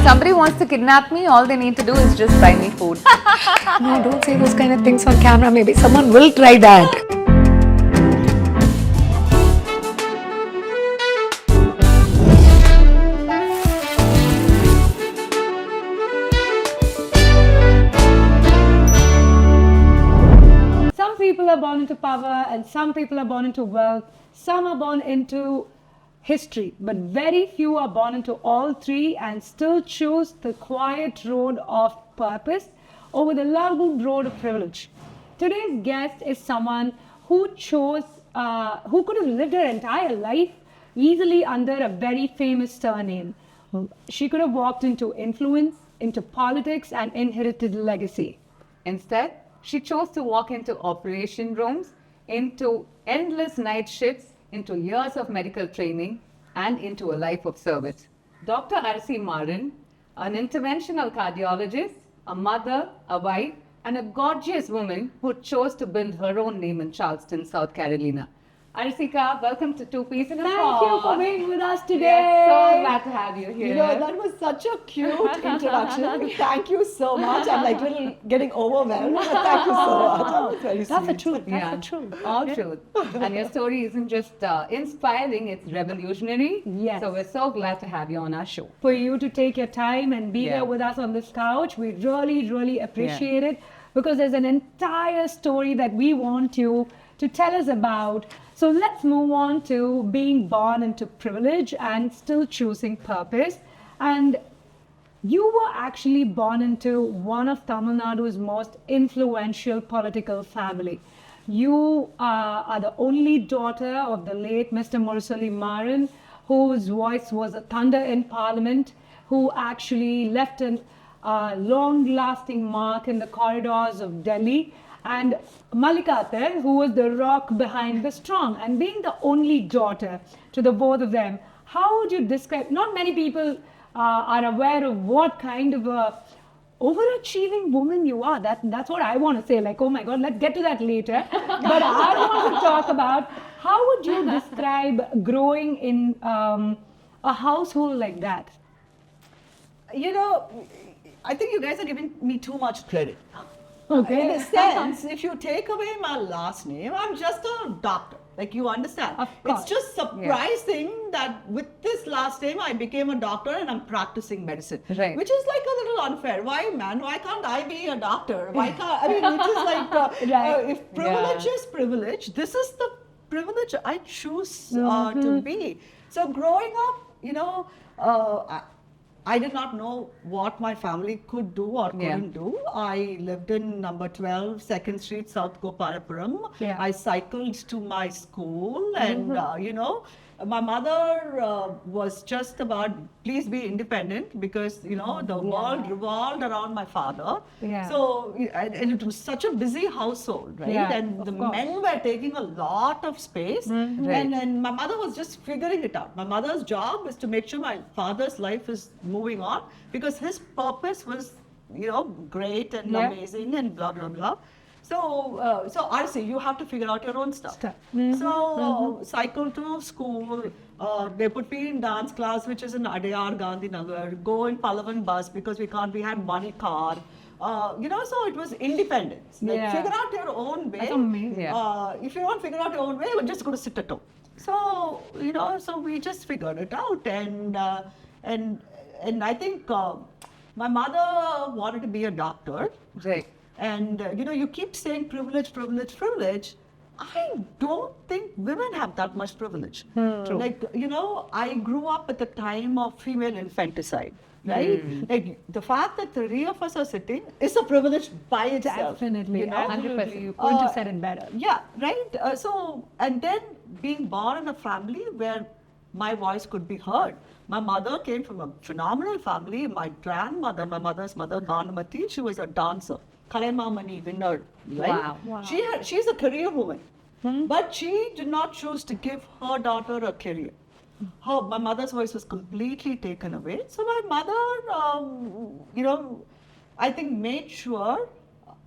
somebody wants to kidnap me, all they need to do is just buy me food. No, don't say those kind of things on camera. Maybe someone will try that. Some people are born into power and some people are born into wealth. Some are born into history, but very few are born into all three and still choose the quiet road of purpose over the loud road of privilege. Today's guest is someone who who could have lived her entire life easily under a very famous surname. She could have walked into influence, into politics, and inherited legacy. Instead, she chose to walk into operation rooms, into endless night shifts, into years of medical training, and into a life of service. Dr. Arasi Maran, an interventional cardiologist, a mother, a wife, and a gorgeous woman who chose to build her own name in Charleston, South Carolina. Arsika, welcome to Two Peas in a Thank you for being with us today. We are so glad to have you here. You know, that was such a cute introduction. Thank you so much. I'm like little getting overwhelmed, but thank you so much. That was very That's the sweet. truth. Yeah, That's the truth. all truth. And your story isn't just inspiring, it's revolutionary. Yes. So we're so glad to have you on our show. For you to take your time and be Yeah. here with us on this couch, we really appreciate it, because there's an entire story that we want you to tell us about. So let's move on to being born into privilege and still choosing purpose. And you were actually born into one of Tamil Nadu's most influential political family. You are the only daughter of the late Mr. Arasi Maran, whose voice was a thunder in Parliament, who actually left a long-lasting mark in the corridors of Delhi, and Malika, who was the rock behind the strong. And being the only daughter to the both of them, how would you describe? Not many people are aware of what kind of a overachieving woman you are. That's what I want to say. Like, oh my God, let's get to that later. But I want to talk about how would you describe growing in a household like that? You know, I think you guys are giving me too much credit. Okay. In a sense, if you take away my last name, I'm just a doctor. Like, you understand. Of course. It's just surprising that with this last name, I became a doctor and I'm practicing medicine. Right. Which is like a little unfair. Why, man? Why can't I be a doctor? Why can't, I mean, it is like, Right. if privilege is privilege, this is the privilege I choose to be. So growing up, you know, I did not know what my family could do or couldn't do. I lived in number 12, 2nd Street, South Gopalapuram. Yeah. I cycled to my school and, you know, my mother was just about, please be independent, because, you know, the world revolved around my father. Yeah. So, and it was such a busy household, right? Yeah, And of the course. men were taking a lot of space. And my mother was just figuring it out. My mother's job is to make sure my father's life is moving on, because his purpose was, you know, great and Yeah. amazing and blah, blah, blah. So, Arasi, you have to figure out your own stuff. So, cycle to school. They put me in dance class, which is in Adayar, Gandhinagar. Go in Pallavan bus because we had money car. You know, so it was independence. Like, Yeah. figure out your own way. That's amazing. If you don't figure out your own way, you're just going to sit at home. So, you know, so we just figured it out. And I think my mother wanted to be a doctor. Right. And, you know, you keep saying privilege, privilege, privilege. I don't think women have that much privilege. Like, you know, I grew up at the time of female infanticide, right? Like, the fact that the three of us are sitting is a privilege by itself. Definitely, you know? absolutely. You couldn't have said it better. Yeah, right? And then being born in a family where my voice could be heard. My mother came from a phenomenal family. My grandmother, my mother's mother, Bhanumati, she was a dancer. Kalemamani winner, right? Wow. She's a career woman, but she did not choose to give her daughter a career. My mother's voice was completely taken away. So my mother, you know, I think made sure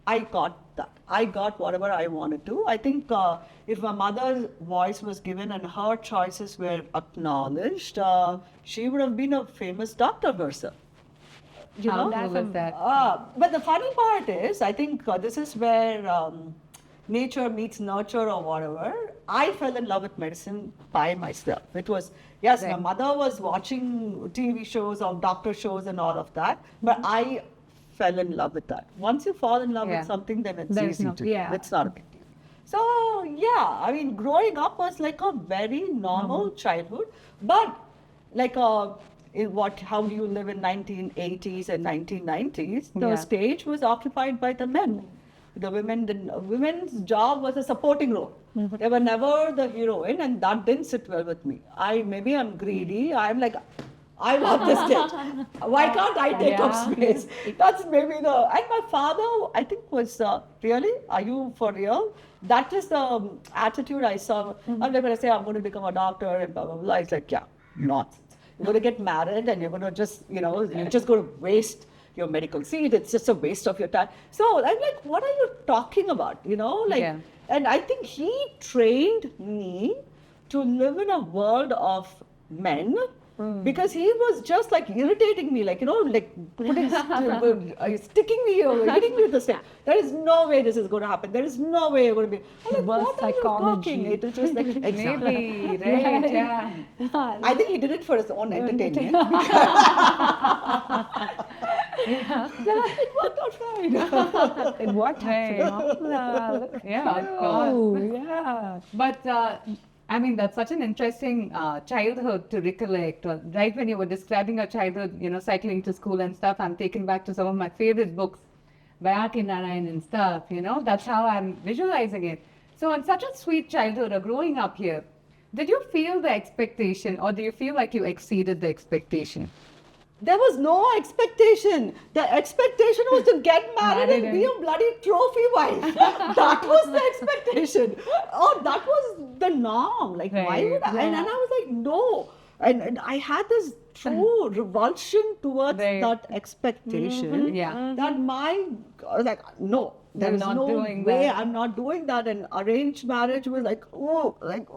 I got that. I got whatever I wanted to. I think if my mother's voice was given and her choices were acknowledged, she would have been a famous doctor herself. you How know, cool is that? but the funny part is, I think this is where nature meets nurture or whatever. I fell in love with medicine by myself. It was, yes, my Right. mother was watching TV shows or doctor shows and all of that, but I fell in love with that. Once you fall in love Yeah. with something, then it's There's easy no- to, yeah. it's not a big deal. So, yeah, I mean, growing up was like a very normal childhood, but like how do you live in 1980s and 1990s? The Yeah. stage was occupied by the men. The women's job was a supporting role. They were never the heroine, and that didn't sit well with me. Maybe I'm greedy. I'm like, I love this kid. Why can't I take up space? That's maybe and my father, I think, was really, are you for real? That is the attitude I saw. I'm like, when I say I'm going to become a doctor and blah, blah, blah, it's like, yeah, nonsense. You're going to get married and you're going to just, you're just going to waste your medical seat. It's just a waste of your time. So I'm like, what are you talking about? Yeah. And I think he trained me to live in a world of men because he was just like irritating me, like, putting, sticking me or hitting me with the stick. There is no way this is going to happen. There is no way you're going to be. I'm like, Reverse what are you talking? psychology. It was just like, exactly. Maybe, right? Yeah. I think he did it for his own entertainment. It worked out fine. It worked Hey. out. Yeah, of Oh, course. yeah. But I mean, that's such an interesting childhood to recollect. Right when you were describing your childhood, cycling to school and stuff, I'm taken back to some of my favorite books by Arasi Maran and stuff. That's how I'm visualizing it. So, in such a sweet childhood or growing up here, did you feel the expectation, or do you feel like you exceeded the expectation? There was no expectation. The expectation was to get married Married and be a bloody trophy wife. That was the expectation. Oh, that was the norm. Like, why Right. would I? And I was like, no. And I had this true revulsion towards Right. that expectation. Yeah. That I was like, no. There I'm is not no doing way that. I'm not doing that. And arranged marriage was like ick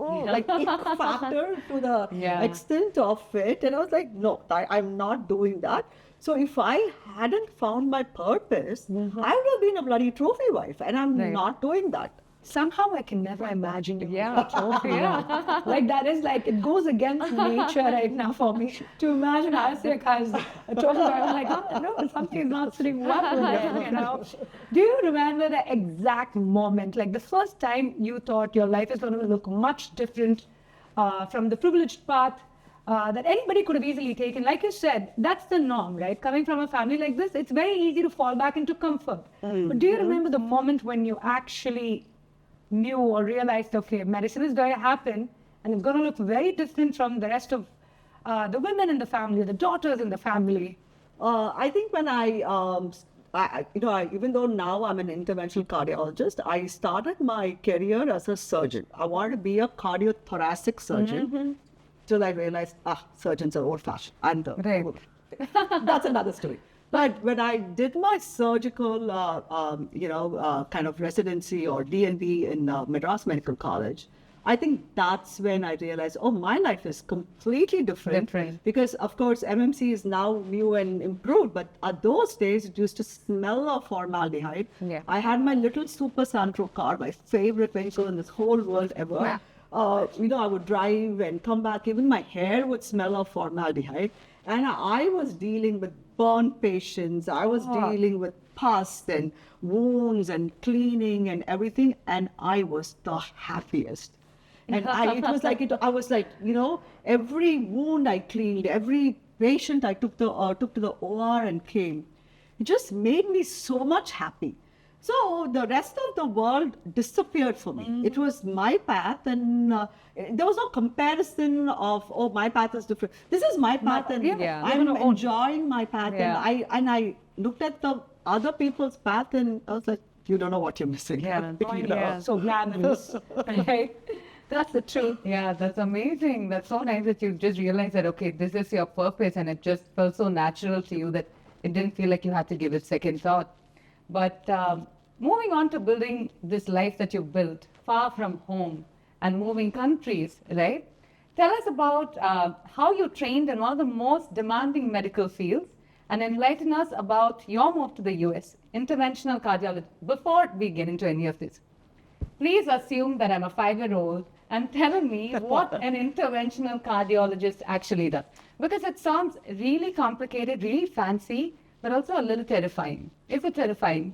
factor to the Yeah. extent of it. And I was like, no, I'm not doing that. So if I hadn't found my purpose, I would have been a bloody trophy wife. And I'm Right. not doing that. Somehow I can never imagine you Yeah. as a trophy. Yeah. Like that is like, it goes against nature right now for me to imagine Arasi as a trophy. I'm like, oh no, something's not sitting well with it, Do you remember the exact moment, like the first time you thought your life is going to look much different from the privileged path that anybody could have easily taken? Like you said, that's the norm, right? Coming from a family like this, it's very easy to fall back into comfort. But do you remember the moment when you actually knew or realized, okay, medicine is going to happen and it's going to look very different from the rest of the women in the family, the daughters in the family? I think when even though now I'm an interventional cardiologist, I started my career as a surgeon. I wanted to be a cardiothoracic surgeon till I realized, surgeons are old-fashioned. And Right. that's another story. But when I did my surgical, kind of residency or D&D in Madras Medical College, I think that's when I realized, my life is completely different. Because, of course, MMC is now new and improved, but at those days, it used to smell of formaldehyde. Yeah. I had my little Super Santro car, my favorite vehicle in this whole world ever. Wow. I would drive and come back. Even my hair would smell of formaldehyde. And I was dealing with burn patients. I was dealing with pus and wounds and cleaning and everything. And I was the happiest. And I was like, every wound I cleaned, every patient I took to the OR and came, it just made me so much happy. So the rest of the world disappeared for me. It was my path, and there was no comparison of, my path is different. This is my path, and Yeah. I'm enjoying my path. Yeah. And I looked at the other people's path, and I was like, you don't know what you're missing. Yeah. So glamorous, right? That's the truth. Yeah, that's amazing. That's so nice that you just realized that, okay, this is your purpose, and it just felt so natural to you that it didn't feel like you had to give it second thought. But moving on to building this life that you've built far from home and moving countries, right? Tell us about how you trained in one of the most demanding medical fields and enlighten us about your move to the US, interventional cardiology. Before we get into any of this, please assume that I'm a 5-year-old and tell me what an interventional cardiologist actually does. Because it sounds really complicated, really fancy, but also a little terrifying. Is it terrifying?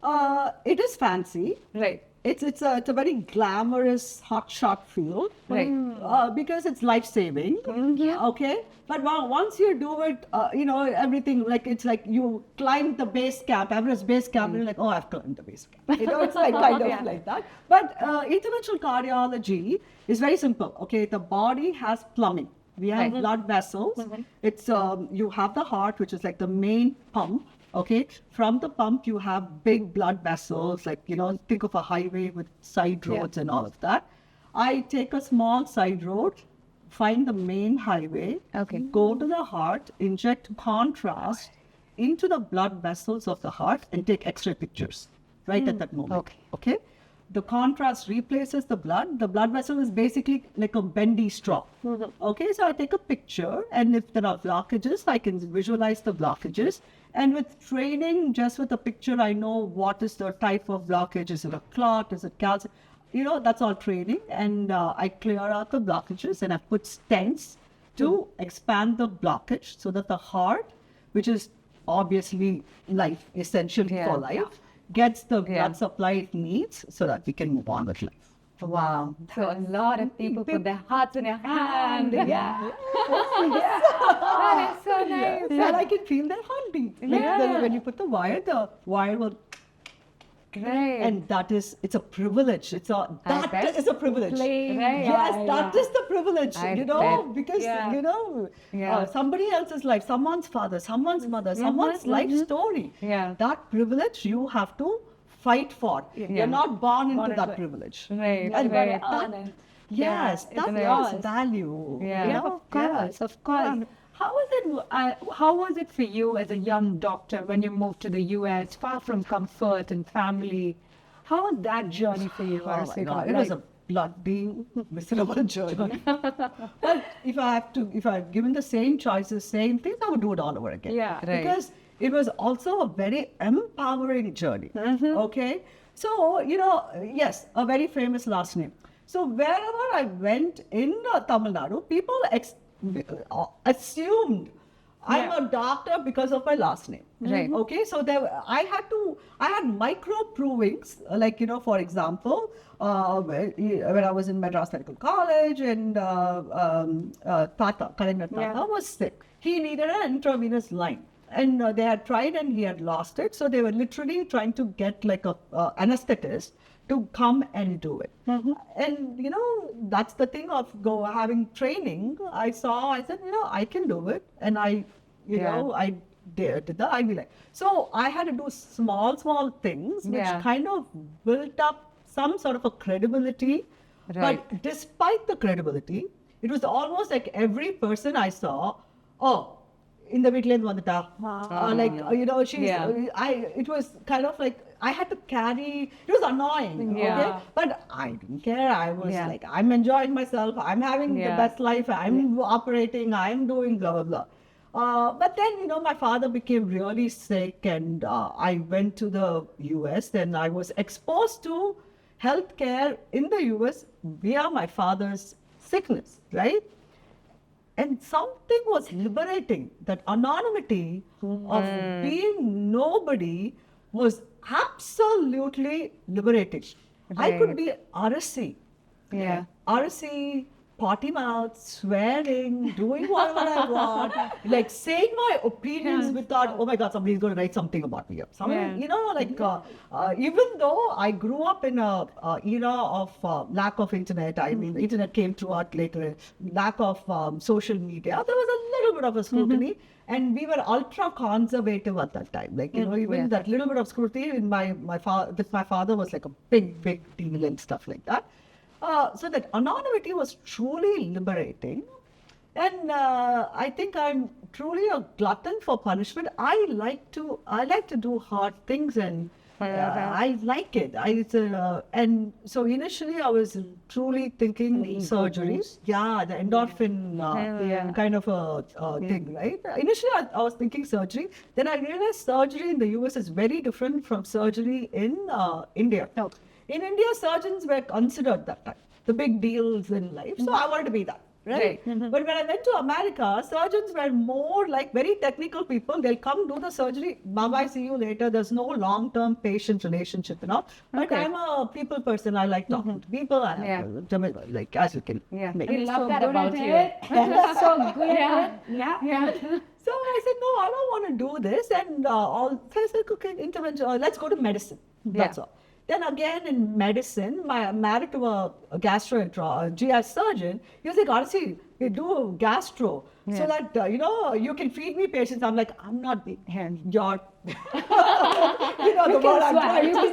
It is fancy. Right. It's a very glamorous hotshot field, Right. because it's life saving. Okay, but once you do it, everything it's like you climb the base camp, Everest base camp, and you're like, oh, I've climbed the base camp. It's like kind of like that. But interventional cardiology is very simple. Okay, the body has plumbing. We have blood vessels. It's you have the heart, which is like the main pump. Okay, from the pump you have big blood vessels, think of a highway with side roads and all of that. I take a small side road, find the main highway, go to the heart, inject contrast into the blood vessels of the heart, and take X-ray pictures right at that moment. Okay. The contrast replaces the blood. The blood vessel is basically like a bendy straw. Okay, so I take a picture, and if there are blockages, I can visualize the blockages. And with training, just with a picture, I know what is the type of blockage. Is it a clot? Is it calcium? That's all training. And I clear out the blockages, and I put stents to expand the blockage so that the heart, which is obviously life, essential for life, gets the blood supply it needs so that we can move on with life. Wow. So a lot of people put their hearts in your hand. Yeah. That is so nice. And I can feel their heartbeat. When you put the wire will. Great. And it's a privilege. That bet. is a privilege. Right. Yes, that is the privilege, I because, Yeah. somebody else's life, someone's father, someone's mother, someone's life story. Yeah. That privilege you have to fight for. You're not born into that privilege. Right. And Right. Honest. yes, Yeah, that it's has value. Yeah. Of course. How was it for you as a young doctor when you moved to the US, far from comfort and family? How was that journey for you? Oh my Arasi? God, it was a bloody, miserable journey. But if I've given the same choices, same things, I would do it all over again. Yeah. Right. Because it was also a very empowering journey. Okay? So, yes, a very famous last name. So wherever I went in Tamil Nadu, people assumed I'm a doctor because of my last name. Right. Okay, so I had micro provings, for example, when I was in Madras Medical College, and Tata was sick. He needed an intravenous line. And they had tried, and he had lost it. So they were literally trying to get like a anesthetist to come and do it. And that's the thing of having training. I said, I can do it, and I did the Ivy League. So I had to do small things, which kind of built up some sort of a credibility. Right. But despite the credibility, it was almost like every person I saw, in the weekend vandita. It was kind of like I had to carry. It was annoying. Okay, but I didn't care. I was like, I'm enjoying myself. I'm having the best life. I'm operating. I'm doing blah blah blah. But then my father became really sick, and I went to the US. And I was exposed to healthcare in the US via my father's sickness, right? And something was liberating. That anonymity of being nobody was absolutely liberating. I could be Arasi. Yeah. Arasi, potty mouth, swearing, doing whatever I want, like saying my opinions without, oh my God, somebody's going to write something about me. Even though I grew up in a era of lack of internet, I mean, the internet came throughout later, lack of social media, there was a little bit of a scrutiny. And we were ultra conservative at that time. Even that little bit of scrutiny with my father was like a big deal and stuff like that. So that anonymity was truly liberating. And I think I'm truly a glutton for punishment. I like to do hard things, and I like it. And so initially I was truly thinking surgery. Yeah, the endorphin kind of a thing, right? Initially I was thinking surgery. Then I realized surgery in the US is very different from surgery in India. In India, surgeons were considered that time the big deals in life. So I wanted to be that. Right. But when I went to America, surgeons were more like very technical people. They'll come do the surgery. Bye-bye, see you later. There's no long-term patient relationship, But I'm a people person. I like talking to people. Like as you can make. We love that good about at you. it. So good at it. Yeah. So I said, no, I don't want to do this. And so I said, okay, intervention. Let's go to medicine. That's all. Then again in medicine, I'm married to a GI surgeon. He was like, Arasi, you do gastro so that, you can feed me patients. I'm like, I'm not the your, the word I'm trying to say.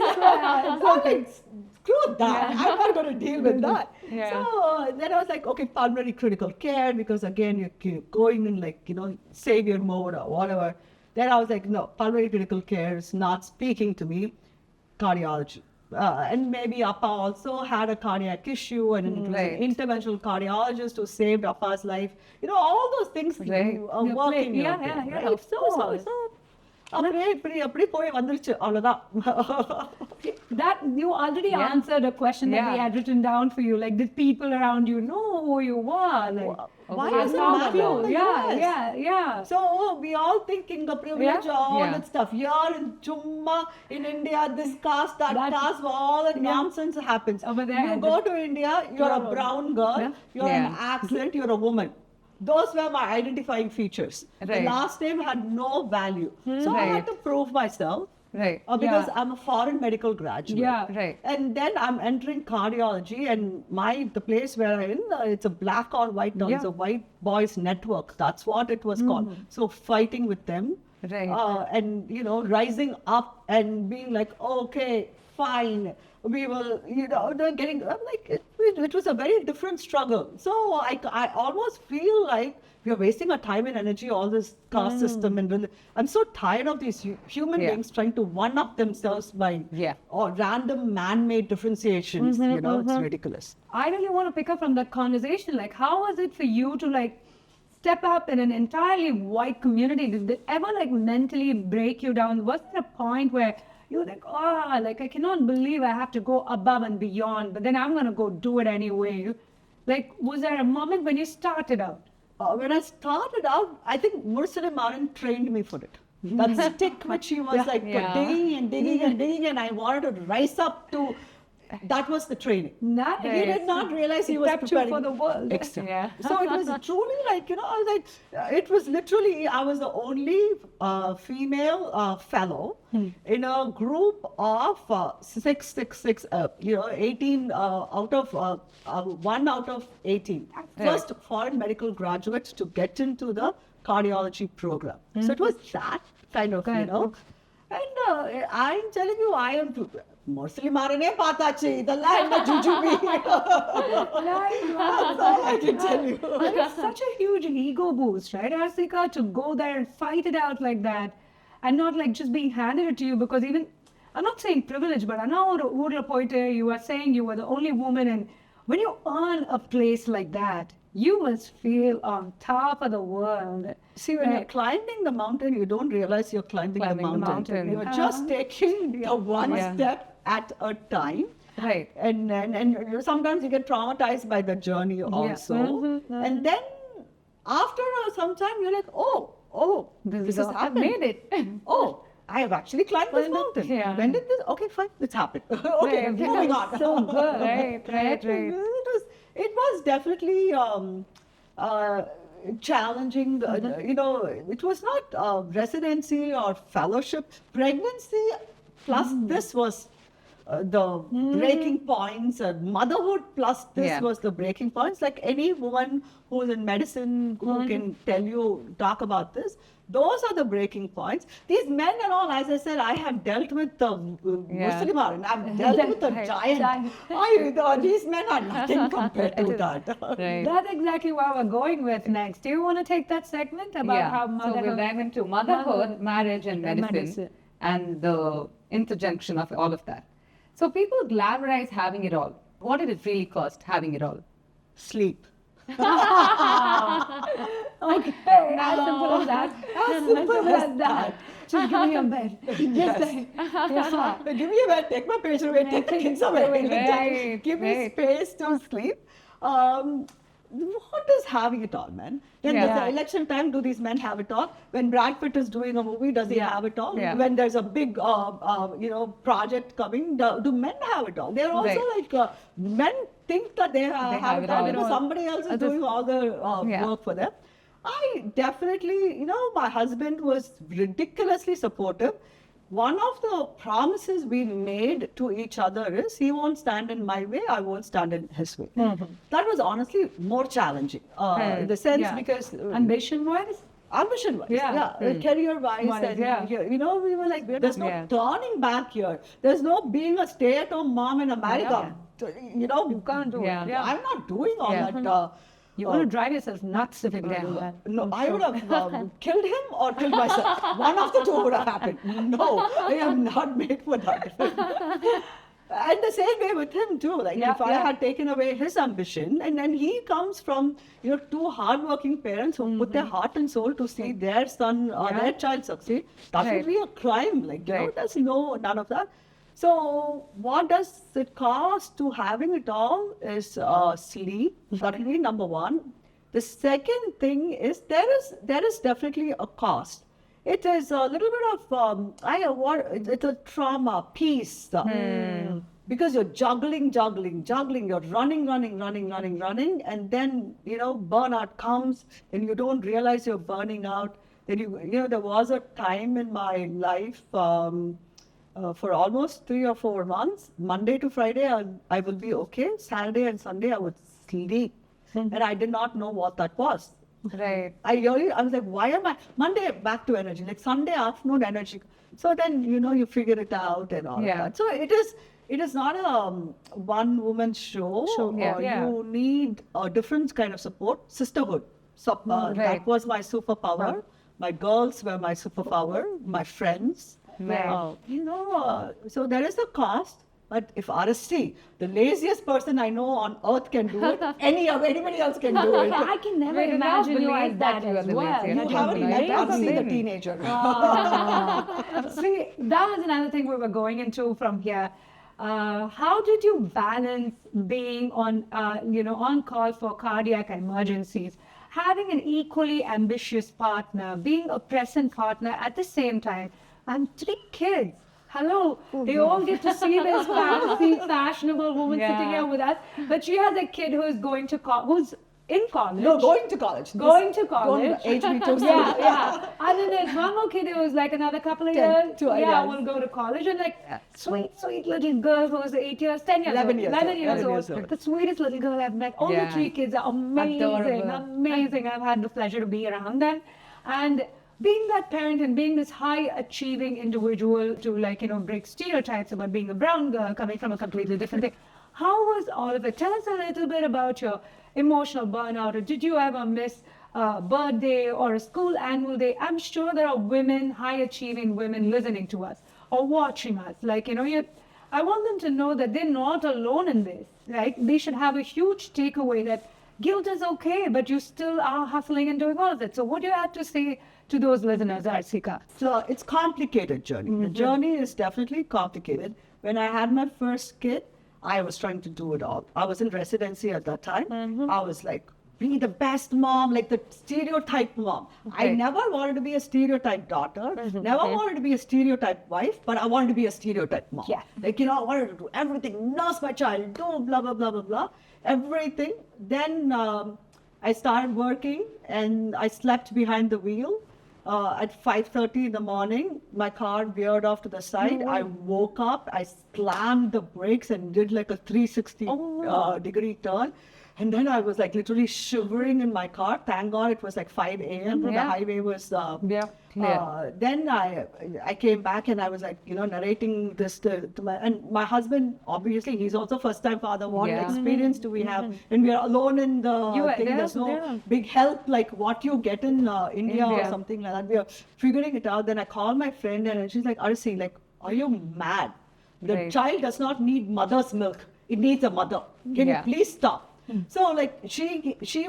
So like, screw that. I'm not going to deal with that. So then I was like, okay, pulmonary critical care, because again, you're going in savior mode or whatever. Then I was like, no, pulmonary critical care is not speaking to me. Cardiology. And maybe Appa also had a cardiac issue, and it was an interventional cardiologist who saved Appa's life. All those things are working. Yeah. So அப்படி போய் வந்துருச்சு அவ்வளவுதான். That you already answered a question that we had written down for you. Like, did people around you know who you were? Like, why does it matter? Yeah. So we all think in the privilege, all that stuff. Here in Chumma, in India, this caste, that caste, all that nonsense happens. Over there, you go to India, you're a brown girl, you're an accent, you're a woman. Those were my identifying features. The last name had no value. So I had to prove myself. Right. Because I'm a foreign medical graduate. Yeah. Right. And then I'm entering cardiology, and the place where I'm in, it's a black or white, it's a white boys network. That's what it was called. So fighting with them. Right. And, rising up and being like, okay, fine. We will, they're getting, I'm like, it was a very different struggle. So I almost feel like we are wasting our time and energy, all this caste system. And I'm so tired of these human beings trying to one-up themselves by or random man-made differentiations. It's ridiculous. I really want to pick up from that conversation. Like, how was it for you to step up in an entirely white community? Did it ever mentally break you down? Was there a point where you're like, I cannot believe I have to go above and beyond, but then I'm going to go do it anyway? Like, was there a moment when you started out? When I started out, I think Arasi Maran trained me for it. That stick which he was digging, and I wanted to rise up to. That was the training. He did not realize he was preparing for the world. So it was truly I was like, it was literally, I was the only female fellow in a group of 666, 18 out of 1 out of 18. First foreign medical graduates to get into the cardiology program. So it was that kind of, And I'm telling you, I am Arasi Maran paatachi idella enna jujube. That's all I can tell you. It's such a huge ego boost, right, Arsika, to go there and fight it out like that, and not just being handed it to you. Because even, I'm not saying privilege, but I know you are saying you were the only woman, and when you earn a place like that, you must feel on top of the world. See, when you're climbing the mountain, you don't realize you're climbing the mountain. You're just taking the one step at a time. Right. And sometimes you get traumatized by the journey also. And then after some time, you're like, oh, this has I've happened. made it. Oh, I have actually climbed this mountain. When did this? Okay, fine, it's happened. Okay, moving on. So good. Right. It was definitely challenging. It was not residency or fellowship. Pregnancy plus this was the breaking points. Motherhood plus this was the breaking points. Like any woman who's in medicine who can talk about this. Those are the breaking points. These men and all, as I said, I have dealt with the Arasi Maran. I've dealt with a giant. These men are nothing compared to that. Right. That's exactly what we're going with next. Do you want to take that segment about how So motherhood? we'll dive into motherhood, marriage, and medicine. and the interjunction of all of that. So people glamorize having it all. What did it really cost having it all? Sleep. Okay, as simple as that. As simple as that. Just give me a bed. Just like, yeah. Give me a bed, take my patient away, take the kids away. Right, Give me right. space to sleep. What is having it all, man? When Yeah. there's an election time, do these men have it all? When Brad Pitt is doing a movie, does he Yeah. have it all? Yeah. When there's a big, project coming, do men have it all? They're also Right. like, men think that they have it all because somebody else is doing all the Yeah. work for them. I definitely, my husband was ridiculously supportive. One of the promises we made to each other is he won't stand in my way, I won't stand in his way. That was honestly more challenging in the sense Yeah. because Ambition-wise? ambition-wise, Yeah. career-wise, Wise, and yeah. we were like, there's no Yeah. turning back here. There's no being a stay-at-home mom in America. You can't do Yeah. it. Yeah. I'm not doing all Yeah. that. You want to drive yourself nuts if you do that. No, I would have killed him or killed myself. One of the two would have happened. No, I am not made for that. And the same way with him too. Like Yeah, if I yeah. had taken away his ambition, and then he comes from two hardworking parents who put their heart and soul to see their son or Yeah. their child succeed, that Right. would be a crime. Like Right. there's none of that. So what does it cost to having it all is sleep. That will be number one. The second thing is there is definitely a cost. It is a little bit of it's a trauma piece because you're juggling, you're running, and then burnout comes and you don't realize you're burning out. Then there was a time in my life. For almost 3 or 4 months, Monday to Friday, I will be okay. Saturday and Sunday, I would sleep. And I did not know what that was. Right. I was like, why am I? Monday, back to energy. Like Sunday afternoon, energy. So then, you figure it out and all Yeah. that. So it is not a one-woman show. Yeah. Yeah. You need a different kind of support. Sisterhood. So, Right. That was my superpower. My girls were my superpower. My friends. Right. So there is a cost, but if Arasi, the laziest person I know on earth can do it, anybody else can do it. I can never We do not imagine you believe as that that you are as the well. laziest. You Yeah, haven't yeah, met yeah. Arasi the Maybe. teenager. See, that was another thing we were going into from here. How did you balance being on call for cardiac emergencies, having an equally ambitious partner, being a present partner at the same time, and 3 kids? Hello, they all get to see this fancy, fashionable woman sitting Yeah. here with us, but she has a kid who is who's in college. No, going to college. Going to college. Age me too. Yeah. And then there's one more kid who's like another couple of 10, years. 2 Yeah, years. will go to college. And like, sweet little girl who's 8 years, 10 years 11 old. years 11 old, years 11 old. years old. The sweetest little girl I've met. All the Yeah. 3 kids are amazing. Adorable. Amazing. I've had the pleasure to be around them. And being that parent and being this high achieving individual to break stereotypes about being a brown girl coming from a completely different thing. How was all of it? Tell us a little bit about your emotional burnout. Or did you ever miss a birthday or a school annual day? I'm sure there are women, high achieving women listening to us or watching us. I want them to know that they're not alone in this, right? They should have a huge takeaway that guilt is okay, but you still are hustling and doing all of it. So what do you have to say to those listeners, Arsika? So it's complicated journey. The journey is definitely complicated. When I had my first kid, I was trying to do it all. I was in residency at that time. I was like, be the best mom, like the stereotype mom. I Okay. never wanted to be a stereotype daughter, never wanted to be a stereotype wife, but I wanted to be a stereotype mom. Yeah. I wanted to do everything, nurse my child, do blah, blah, blah, blah, blah, everything. Then I started working and I slept behind the wheel. At 5:30 in the morning, my car veered off to the side. I woke up, I slammed the brakes and did like a 360 degree turn. And then I was like literally shivering in my car. Thank God it was like 5 a.m. The highway was clear. then I came back and I was like, narrating this to my husband, obviously, he's also first time father. What experience do we have? And we are alone in the thing. There's no big help like what you get in India or something like that. We are figuring it out. Then I call my friend and she's like, Arasi, like, are you mad? The child does not need mother's milk. It needs a mother. Can you please stop? So like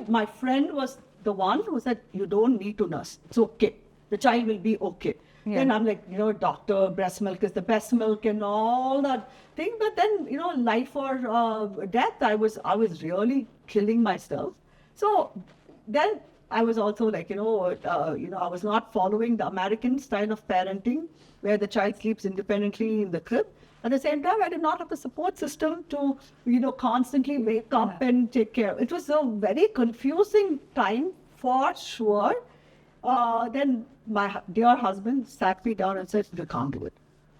my friend was the one who said, you don't need to nurse. It's okay. The child will be okay. Then I'm like, doctor, breast milk is the best milk and all that thing. But then, life or death, I was really killing myself. So then I was also like, I was not following the American style of parenting where the child sleeps independently in the crib. At the same time, I did not have the support system to, constantly wake up and take care. It was a very confusing time for sure. Then my dear husband sat me down and said, we can't do it.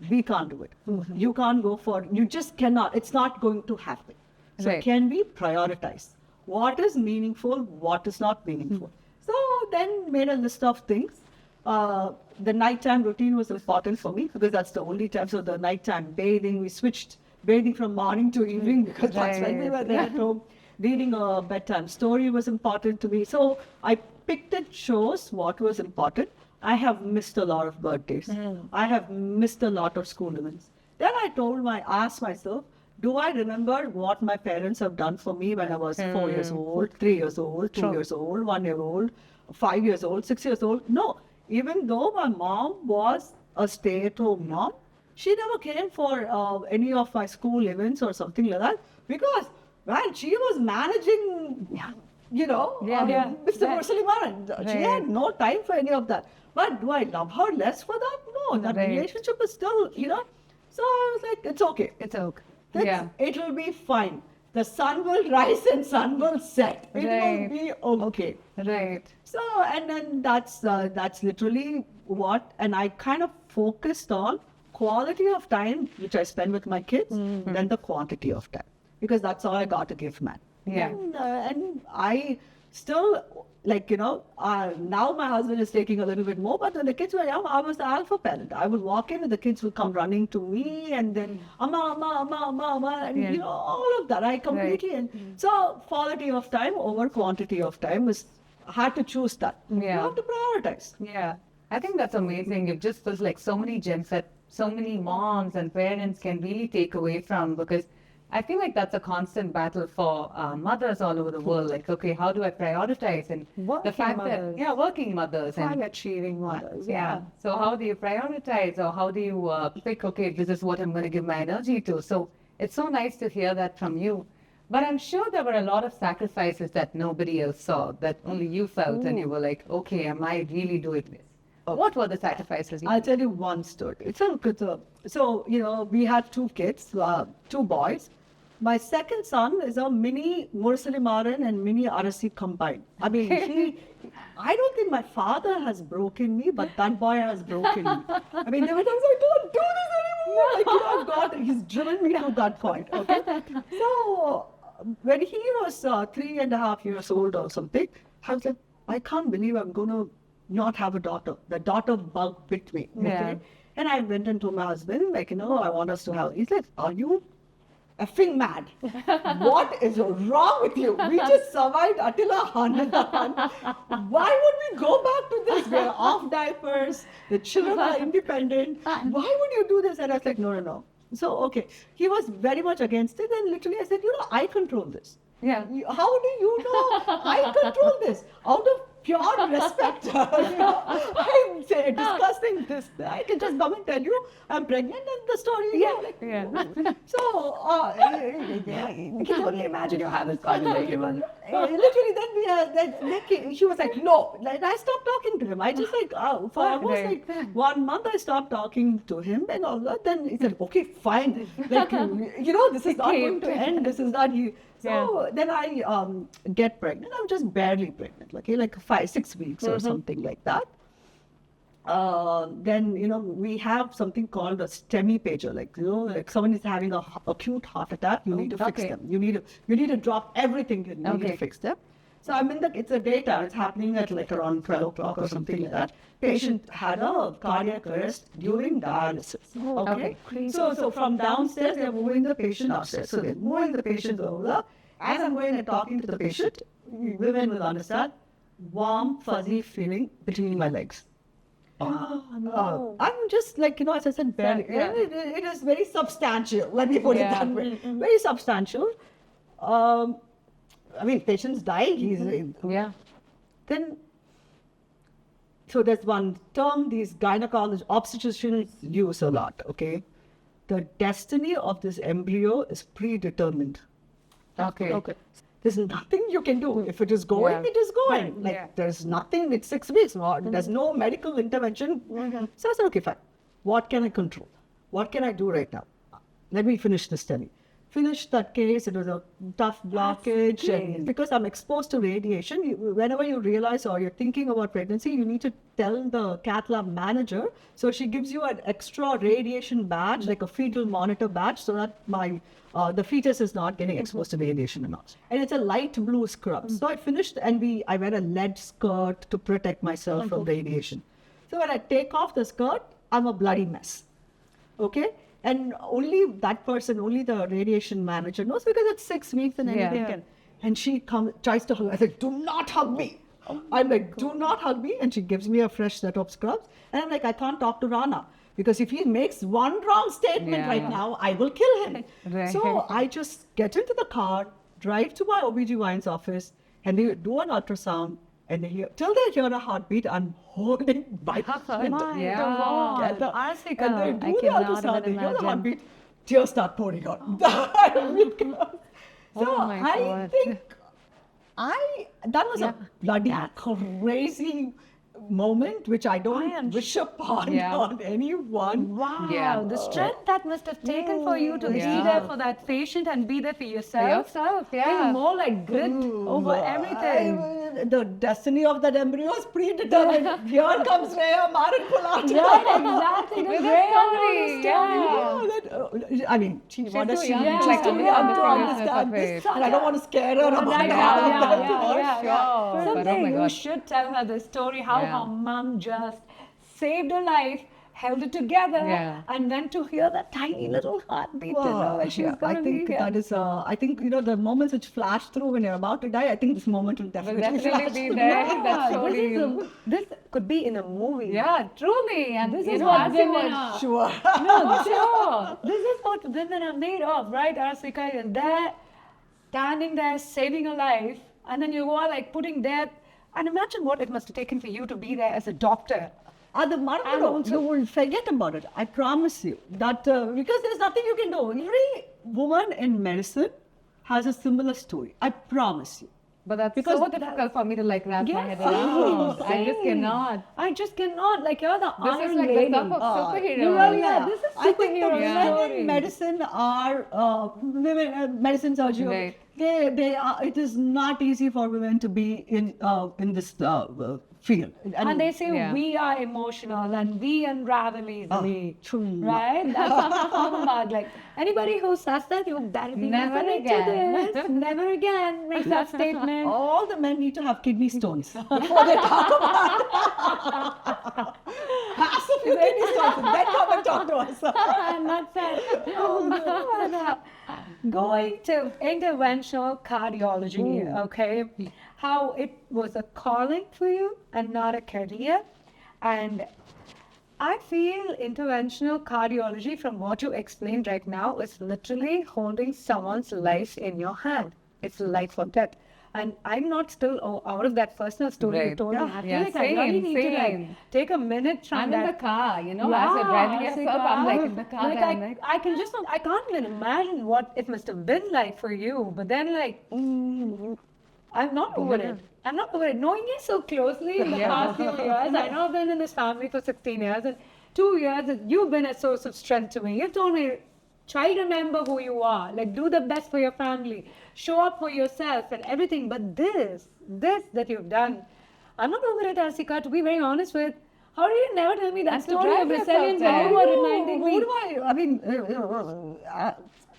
We can't do it. You can't go for it. You just cannot. It's not going to happen. So can we prioritize? What is meaningful? What is not meaningful? So then made a list of things. The nighttime routine was important for me because that's the only time. So the nighttime bathing, we switched bathing from morning to evening because that's when we were there at home. Reading a bedtime story was important to me. So I picked and chose what was important. I have missed a lot of birthdays. I have missed a lot of school events. Then I asked myself, do I remember what my parents have done for me when I was 4 years old, 3 years old, 2 years old, 1 year old, 5 years old, 6 years old? No. Even though my mom was a stay-at-home mom, she never came for any of my school events or something like that because, man, she was managing, Mr. Arasi Maran. She had no time for any of that. But do I love her less for that? No, that relationship is still, So I was like, it's okay. It's okay. It will be fine. The sun will rise and sun will set. It will be okay. Right. So, and then that's literally what, and I kind of focused on quality of time, which I spend with my kids, than the quantity of time, because that's all I got to give, man. And I still, now my husband is taking a little bit more, but when the kids were young, I was the alpha parent. I would walk in and the kids would come running to me and then, Amma, and all of that. I completely, so quality of time over quantity of time I had to choose that. You have to prioritize. Yeah. I think that's amazing. It just feels like so many gems that so many moms and parents can really take away from, because I feel like that's a constant battle for mothers all over the world. Like, okay, how do I prioritize? And the fact that, working mothers and achieving mothers. So how do you prioritize, or how do you pick, okay, this is what I'm going to give my energy to? So it's so nice to hear that from you. But I'm sure there were a lot of sacrifices that nobody else saw, that only you felt, and you were like, okay, am I really doing this? What were the sacrifices? I'll tell you one story. So, we had 2 kids, 2 boys. My second son is a mini Arasi Maran and mini Arasi combined. I mean, I don't think my father has broken me, but that boy has broken me. I mean, there were times I don't do this anymore. He's driven me to that point. Okay. So when he was 3.5 years old or something, I was like, I can't believe I'm going to not have a daughter. The daughter bug bit me. Okay. And I went into my husband, I want us to have. He's like, are you effing mad? What is wrong with you? We just survived Attila Handan. Why would we go back to this? We're off diapers. The children are independent. Why would you do this? And I was like, no. So, okay. He was very much against it. And literally I said, I control this. Yeah. How do you know I control this? Out of pure respect. I'm discussing this. I can just come and tell you I'm pregnant and the story. So, I can only imagine you have this conversation. Literally, then he was like, no. Like, I stopped talking to him. I just for almost 1 month, I stopped talking to him and all that. Then he said, okay, fine. This is not going to end. This is not you. So then I get pregnant. I'm just barely pregnant, like 5-6 weeks or something like that. then, we have something called a STEMI pager. Like someone is having a acute heart attack, you need to fix them. You need to drop everything. You need to fix them. So it's a data. It's happening at like around 12 o'clock or something like that. Patient had a cardiac arrest during dialysis. Okay. So from downstairs, they're moving the patient upstairs. So they're moving the patient over. As I'm going and talking to the patient, women will understand, warm, fuzzy feeling between my legs. I'm just like, as I said, barely. It is very substantial. Let me put it that way. Very substantial. Patient's dying. He's Then, so there's one term these gynecologists, obstetricians use a lot. Okay, the destiny of this embryo is predetermined. Okay. There's nothing you can do. If it is going, it is going. There's nothing, it's 6 weeks. There's no medical intervention. So I said, okay, fine. What can I control? What can I do right now? Let me finish this study. Finished that case. It was a tough blockage. And because I'm exposed to radiation, whenever you realize or you're thinking about pregnancy, you need to tell the cath lab manager. So she gives you an extra radiation badge, like a fetal monitor badge, so that the fetus is not getting exposed to radiation and all. And it's a light blue scrub. So I finished and I wear a lead skirt to protect myself from radiation. So when I take off the skirt, I'm a bloody mess. Okay? And only that person, only the radiation manager knows, because it's 6 weeks and anything can. And she tries to hug me. I said, do not hug me. I'm like, do not hug me. And she gives me a fresh set of scrubs. And I'm like, I can't talk to Rana, because if he makes one wrong statement now, I will kill him. So I just get into the car, drive to my OBGYN's office, and they do an ultrasound. And till they hear a heartbeat, I'm holding my husband. Arasi, And they do the ultrasound, they hear the heartbeat, tears start pouring out. I think that was a bloody crazy moment, which I don't wish upon on anyone. Wow, the strength that must have taken for you to be there for that patient and be there for yourself. Being more like grit over everything. The destiny of that embryo is predetermined. Here comes Rhea Maran Pulati. Exactly. With a story. She's too young to understand this, and I don't want to scare her about Someday But oh my you God. should tell her the story how her mom just saved her life, held it together, and then to hear that tiny little heartbeat to know that she's going to be here. That is, I think, the moments which flash through when you're about to die, I think this moment will definitely flash be through. there. That's so This could be in a movie. Yeah, truly. And This you is know, what as women it was- are. Sure. No, sure. This is what women are made of, right, Arasika? You're there, standing there, saving a life, and then you are like putting there. And imagine what it must have taken for you to be there as a doctor. You will forget about it. I promise you that because there's nothing you can do. Every woman in medicine has a similar story. I promise you. But that's so difficult for me to wrap my head around. I just cannot. Like, you're the This Iron is like Lady. the stuff of superhero. This is I think the superhero women in medicine are women. Medicine surgery. Right. They are. It is not easy for women to be in this field. And they say we are emotional and we unravel easily. Right? That's what I'm talking about. Like, anybody who says that, you better be Never listening again. to this. Never again. Make that statement. All the men need to have kidney stones before they talk about massive kidney stones. And then come and talk to us. And that's it. Going to interventional cardiology, okay? How it was a calling for you and not a career. And I feel interventional cardiology, from what you explained right now, is literally holding someone's life in your hand. It's life or death. And I'm not still out of that personal story you told me. I feel like I really need to take a minute from I'm that. in the car, as you're driving yourself, I'm like in the car. I can't even imagine what it must have been like for you. But then I'm not over it. I'm not over it. Knowing you so closely in the past few years, I know I've been in this family for 16 years, and 2 years, you've been a source of strength to me. You've told me, try to remember who you are. Like, do the best for your family. Show up for yourself and everything. But this that you've done, I'm not over it, Arasika. To be very honest with, How do you never tell me that And to story of drive Brazilian yourself girl there. who are reminding me? Who do I mean,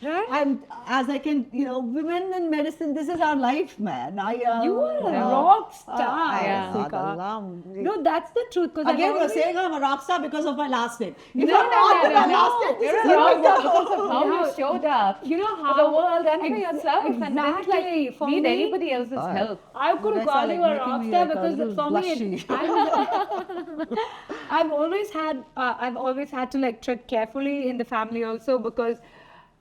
Right? I'm, as I can, women in medicine, this is our life, man. You are a rock star, Yeah. Asika. No, that's the truth. Because Again, you're saying I'm a rock star because of my last name. If No, I'm no, not no, with no, my no. last name, this You're is a rock not star because of how Yeah. you showed up You know for how the world and for Ex- yourself, and didn't exactly. For need me, anybody else's help. I could You guys call are, you like, a making rock me, star like, a because little for me, blushy. I've always had to like tread carefully in the family also because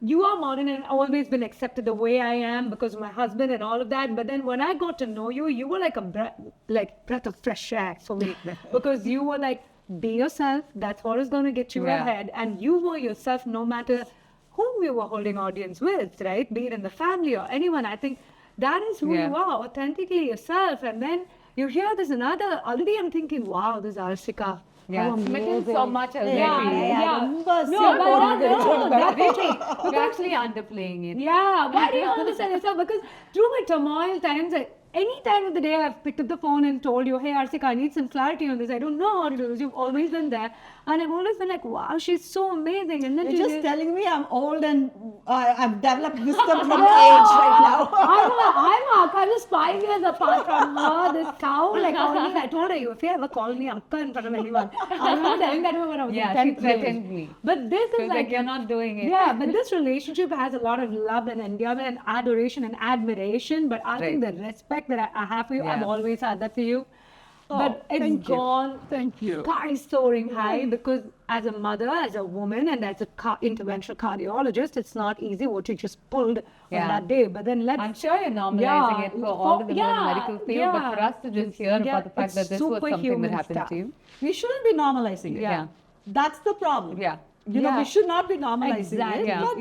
you are modern and always been accepted the way I am because of my husband and all of that. But then when I got to know you, you were like a breath of fresh air for me because you were like, be yourself. That's what is going to get you Yeah. ahead. And you were yourself no matter whom you were holding audience with, right? Be it in the family or anyone. I think that is who Yeah. you are, authentically yourself. And then you hear this another, already I'm thinking, wow, this is Arsika. Yeah, How smitten amazing. so much already. Yeah. No, That's true. You're actually underplaying it. Yeah, why do you understand yourself? Because through my turmoil times, any time of the day I've picked up the phone and told you, hey Arsika, I need some clarity on this. I don't know how to do this. You've always been there. And I've always been like, wow, she's so amazing. And then You're she just did- telling me I'm old and I've developed wisdom from age right now. I'm just 5 years apart from her. This cow, like, I told her, if you ever call me Akka in front of anyone, I remember telling that to her when I was Yeah, in she 10th grade. threatened me. But this She is was like, you're not doing it. Yeah, but this relationship has a lot of love and endearment and adoration and admiration. But I think the respect that I have for you, I've Yeah. always had that for you. But it's thank you. gone Thank you. sky soaring high because as a mother, as a woman, and as a interventional cardiologist, it's not easy what you just pulled on Yeah. that day. But then let's I'm sure you're normalizing Yeah, it for all the women in the yeah, medical field, but for us to just hear yeah, about the fact it's that this was something that superhuman happened stuff. to you. We shouldn't be normalizing it. Yeah. That's the problem. Yeah. We should not be normalizing Exactly. it. Yeah. But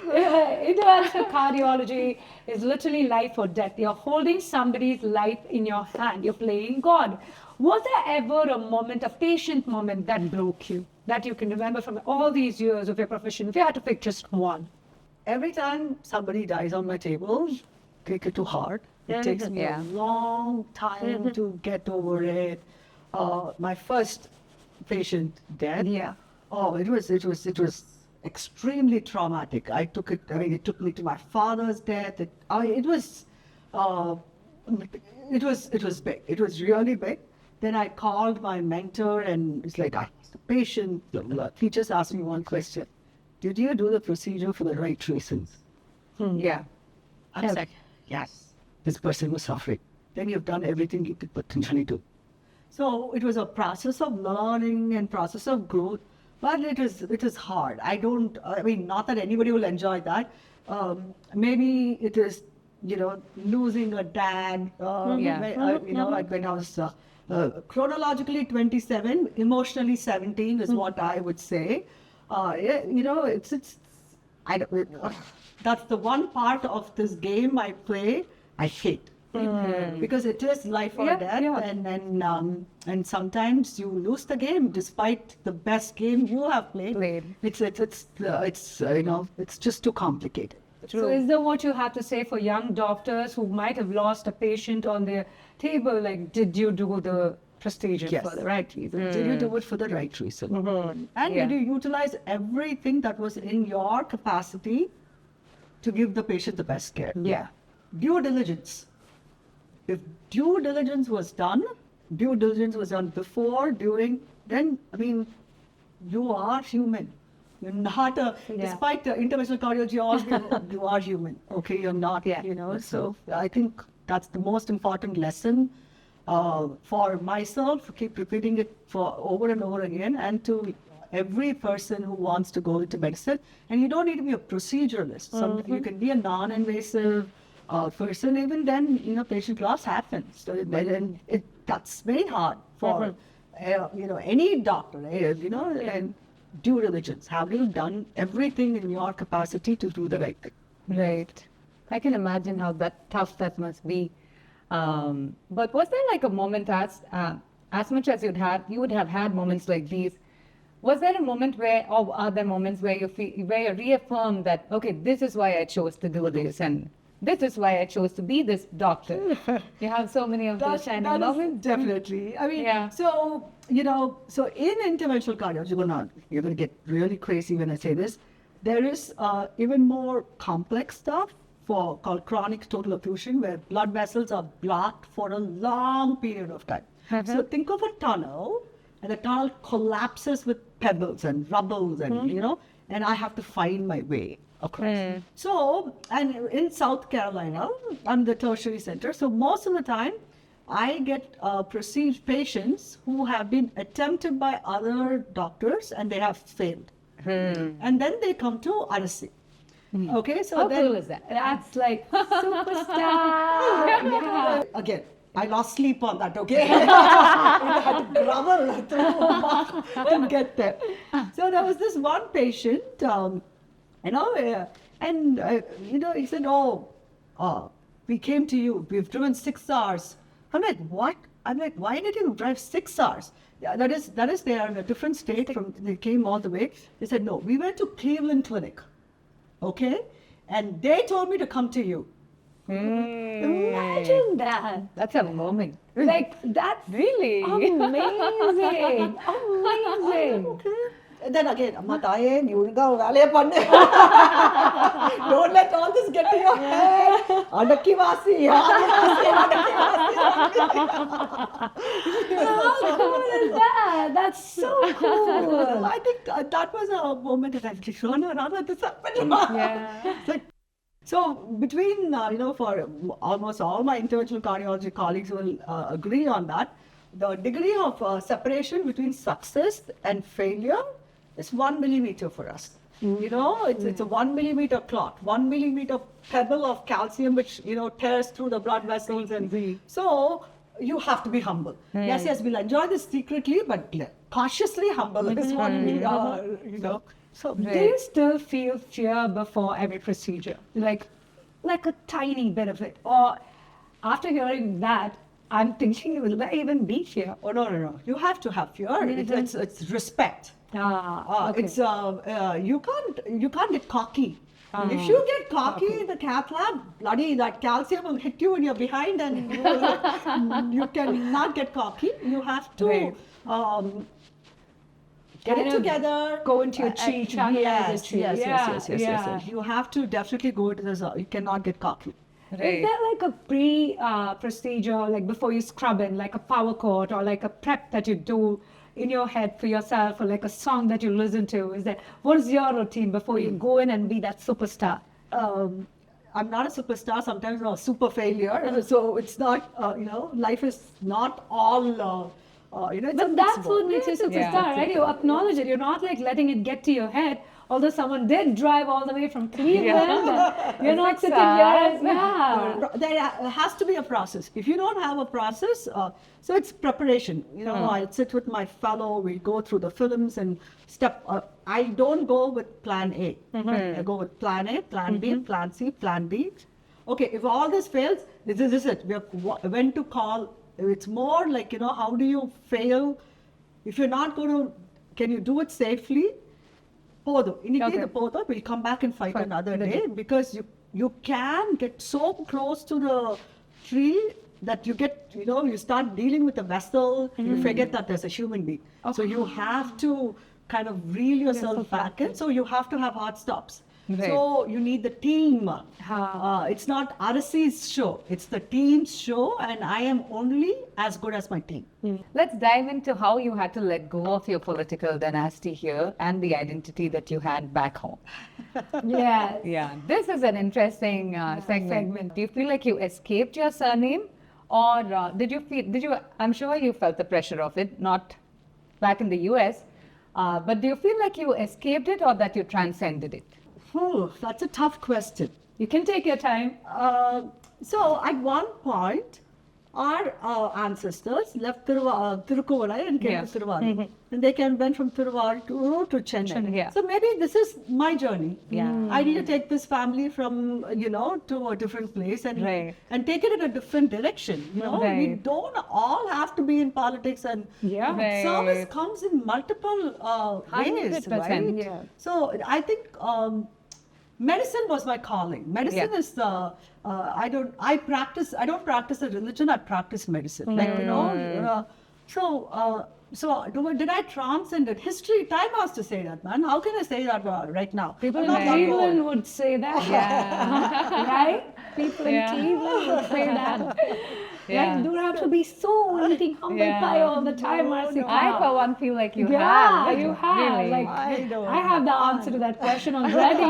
Interventional cardiology is literally life or death. You're holding somebody's life in your hand. You're playing God. Was there ever a moment, a patient moment that broke you, that you can remember from all these years of your profession? If you had to pick just one. every time somebody dies on my table, take it to heart. It takes me Yeah. a long time to get over it. My first patient death. Yeah. Oh, it was extremely traumatic. It took me to my father's death. It was big. It was really big. Then I called my mentor and it's like, the patient, he just asked me one question. Did you do the procedure for the right reasons? Yeah. I was like, yes, this person was suffering. Then you've done everything you could potentially do. So it was a process of learning and process of growth, but it is hard. Not that anybody will enjoy that. Maybe it is, losing a dad. Like when I was chronologically 27, emotionally 17 is what I would say. That's the one part of this game I play I hate. Because it is life or death, and sometimes you lose the game despite the best game you have played. It's just too complicated. So is there what you have to say for young doctors who might have lost a patient on their table? Like, did you do the procedure Yes. for the right reason? Did you do it for the right reason? And Yeah. did you utilize everything that was in your capacity to give the patient the best care? Yeah. Due diligence. If due diligence was done before, during, then, you are human. You're not despite the interventional cardiology, you are human. Okay, you're not, so I think that's the most important lesson for myself, to keep repeating it for over and over again, and to every person who wants to go into medicine. And you don't need to be a proceduralist. You can be a non-invasive person. Even then, patient loss happens. So that's very hard for any doctor. And due diligence. Have you done everything in your capacity to do the right thing? Right. I can imagine how tough that must be. But was there like a moment as much as you would have had moments like these, was there a moment or are there moments where you reaffirmed that, okay, this is why I chose to do this, and this is why I chose to be this doctor. You have so many of those shining That is moments. definitely. I mean, Yeah. so, so in interventional cardiology, you're going to get really crazy when I say this. There is even more complex stuff called chronic total occlusion, where blood vessels are blocked for a long period of time. So think of a tunnel, and the tunnel collapses with pebbles and rubbles, and and I have to find my way across. So, and in South Carolina, I'm the tertiary center. So most of the time, I get patients who have been attempted by other doctors and they have failed. And then they come to Arasi. Okay, so How then cool is that? That's like superstar. again, I lost sleep on that, okay? I had to grovel to get there. So there was this one patient, he said, we came to you, we've driven 6 hours. I'm like, what? I'm like, why did you drive 6 hours? Yeah, that is they are in a different state they came all the way. They said, no, we went to Cleveland Clinic, okay? And they told me to come to you. Imagine that. That's a moment. Like, that's Really? amazing. Amazing. Okay. And then again, Amma Taye, you go valley panne. Don't let all this get to your head. Adaki vasi, How cool is that? That's so cool. I think that was a moment that I was like, no, this happened. Yeah. It's like, so between, for almost all my interventional cardiology colleagues will agree on that, the degree of separation between success and failure is 1 millimeter for us. It's a 1 millimeter clot, 1 millimeter pebble of calcium which, tears through the blood vessels. And so you have to be humble. Yes, we'll enjoy this secretly, but cautiously humble is what we are, So do you still feel fear before every procedure? Like a tiny bit of it? Or after hearing that, I'm thinking, will there even be fear? Oh, no. You have to have fear. It's respect. Okay. It's you can't get cocky. If you get cocky in the cath lab, bloody that calcium will hit you in your behind, and you cannot get cocky. You have to get it together. Go into your chi, channelize your chi. Yes. You have to definitely go into this. You cannot get cocky. Is there like a pre-procedure, like before you scrub in, like a power coat or like a prep that you do in your head for yourself, or like a song that you listen to? What is your routine before you go in and be that superstar? I'm not a superstar. Sometimes I'm a super failure. So it's not, life is not all, But that's what makes you a superstar, right? You acknowledge it. You're not like letting it get to your head. Although someone did drive all the way from Cleveland, and you're not sitting here. There has to be a process. If you don't have a process, so it's preparation. I sit with my fellow, we go through the films and I don't go with plan A. I go with plan A, plan B, plan C, plan D. Okay, if all this fails, this is it. We have when to call. It's more like, how do you fail? If you're not going to, can you do it safely? We'll come back and fight another day, because you can get so close to the tree that you get, you start dealing with the vessel, you forget that there's a human being. So you have to kind of reel yourself back in. So you have to have hard stops. Right. So you need the team. It's not Arasi's show, it's the team's show, and I am only as good as my team. Let's dive into how you had to let go of your political dynasty here and the identity that you had back home. Yeah, this is an interesting segment. Do you feel like you escaped your surname, or I'm sure you felt the pressure of it, not back in the US, but do you feel like you escaped it or that you transcended it? Oh, that's a tough question. You can take your time. So at one point, our ancestors left Tirukkuvalai and came to Tiruvallur. And they went from Tiruvallur to Chennai. Yeah. So maybe this is my journey. Yeah. I need to take this family from, to a different place and take it in a different direction. We don't all have to be in politics, and service comes in multiple ways. 100%. Right? So I think medicine was my calling. Medicine is I don't practice a religion. I practice medicine. Like did I transcend it? History, time has to say that, man. How can I say that right now? People in Cleveland would say that. Yeah. Right? People in Cleveland would say that. Yeah. Like, you don't have to be so eating humble pie all the time, Arasi. I, for one, feel like you Yeah, have. you have. Really. Like, I have the answer to that question already.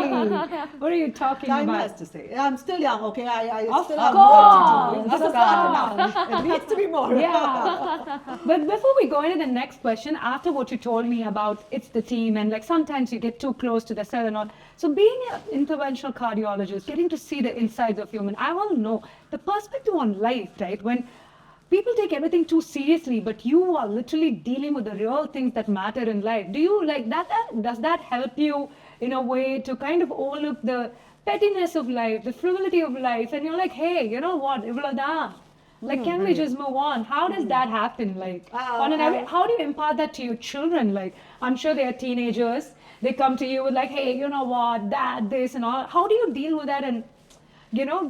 What are you talking Time about? has to say. I'm still young, okay? I Of still have more to do. course, This is not enough. It needs to be more. Yeah. But before we go into the next question, after what you told me about it's the team and like sometimes you get too close to the cell and all. So being an interventional cardiologist, getting to see the insides of human, I want to know the perspective on life, right? When people take everything too seriously, but you are literally dealing with the real things that matter in life. Do you like that? Does that help you in a way to kind of overlook the pettiness of life, the frivolity of life, and you're like, hey, you know what? Like, can we just move on? How does that happen? Like, how do you impart that to your children? Like, I'm sure they are teenagers. They come to you with like, hey, you know what, that, this, and all. How do you deal with that and,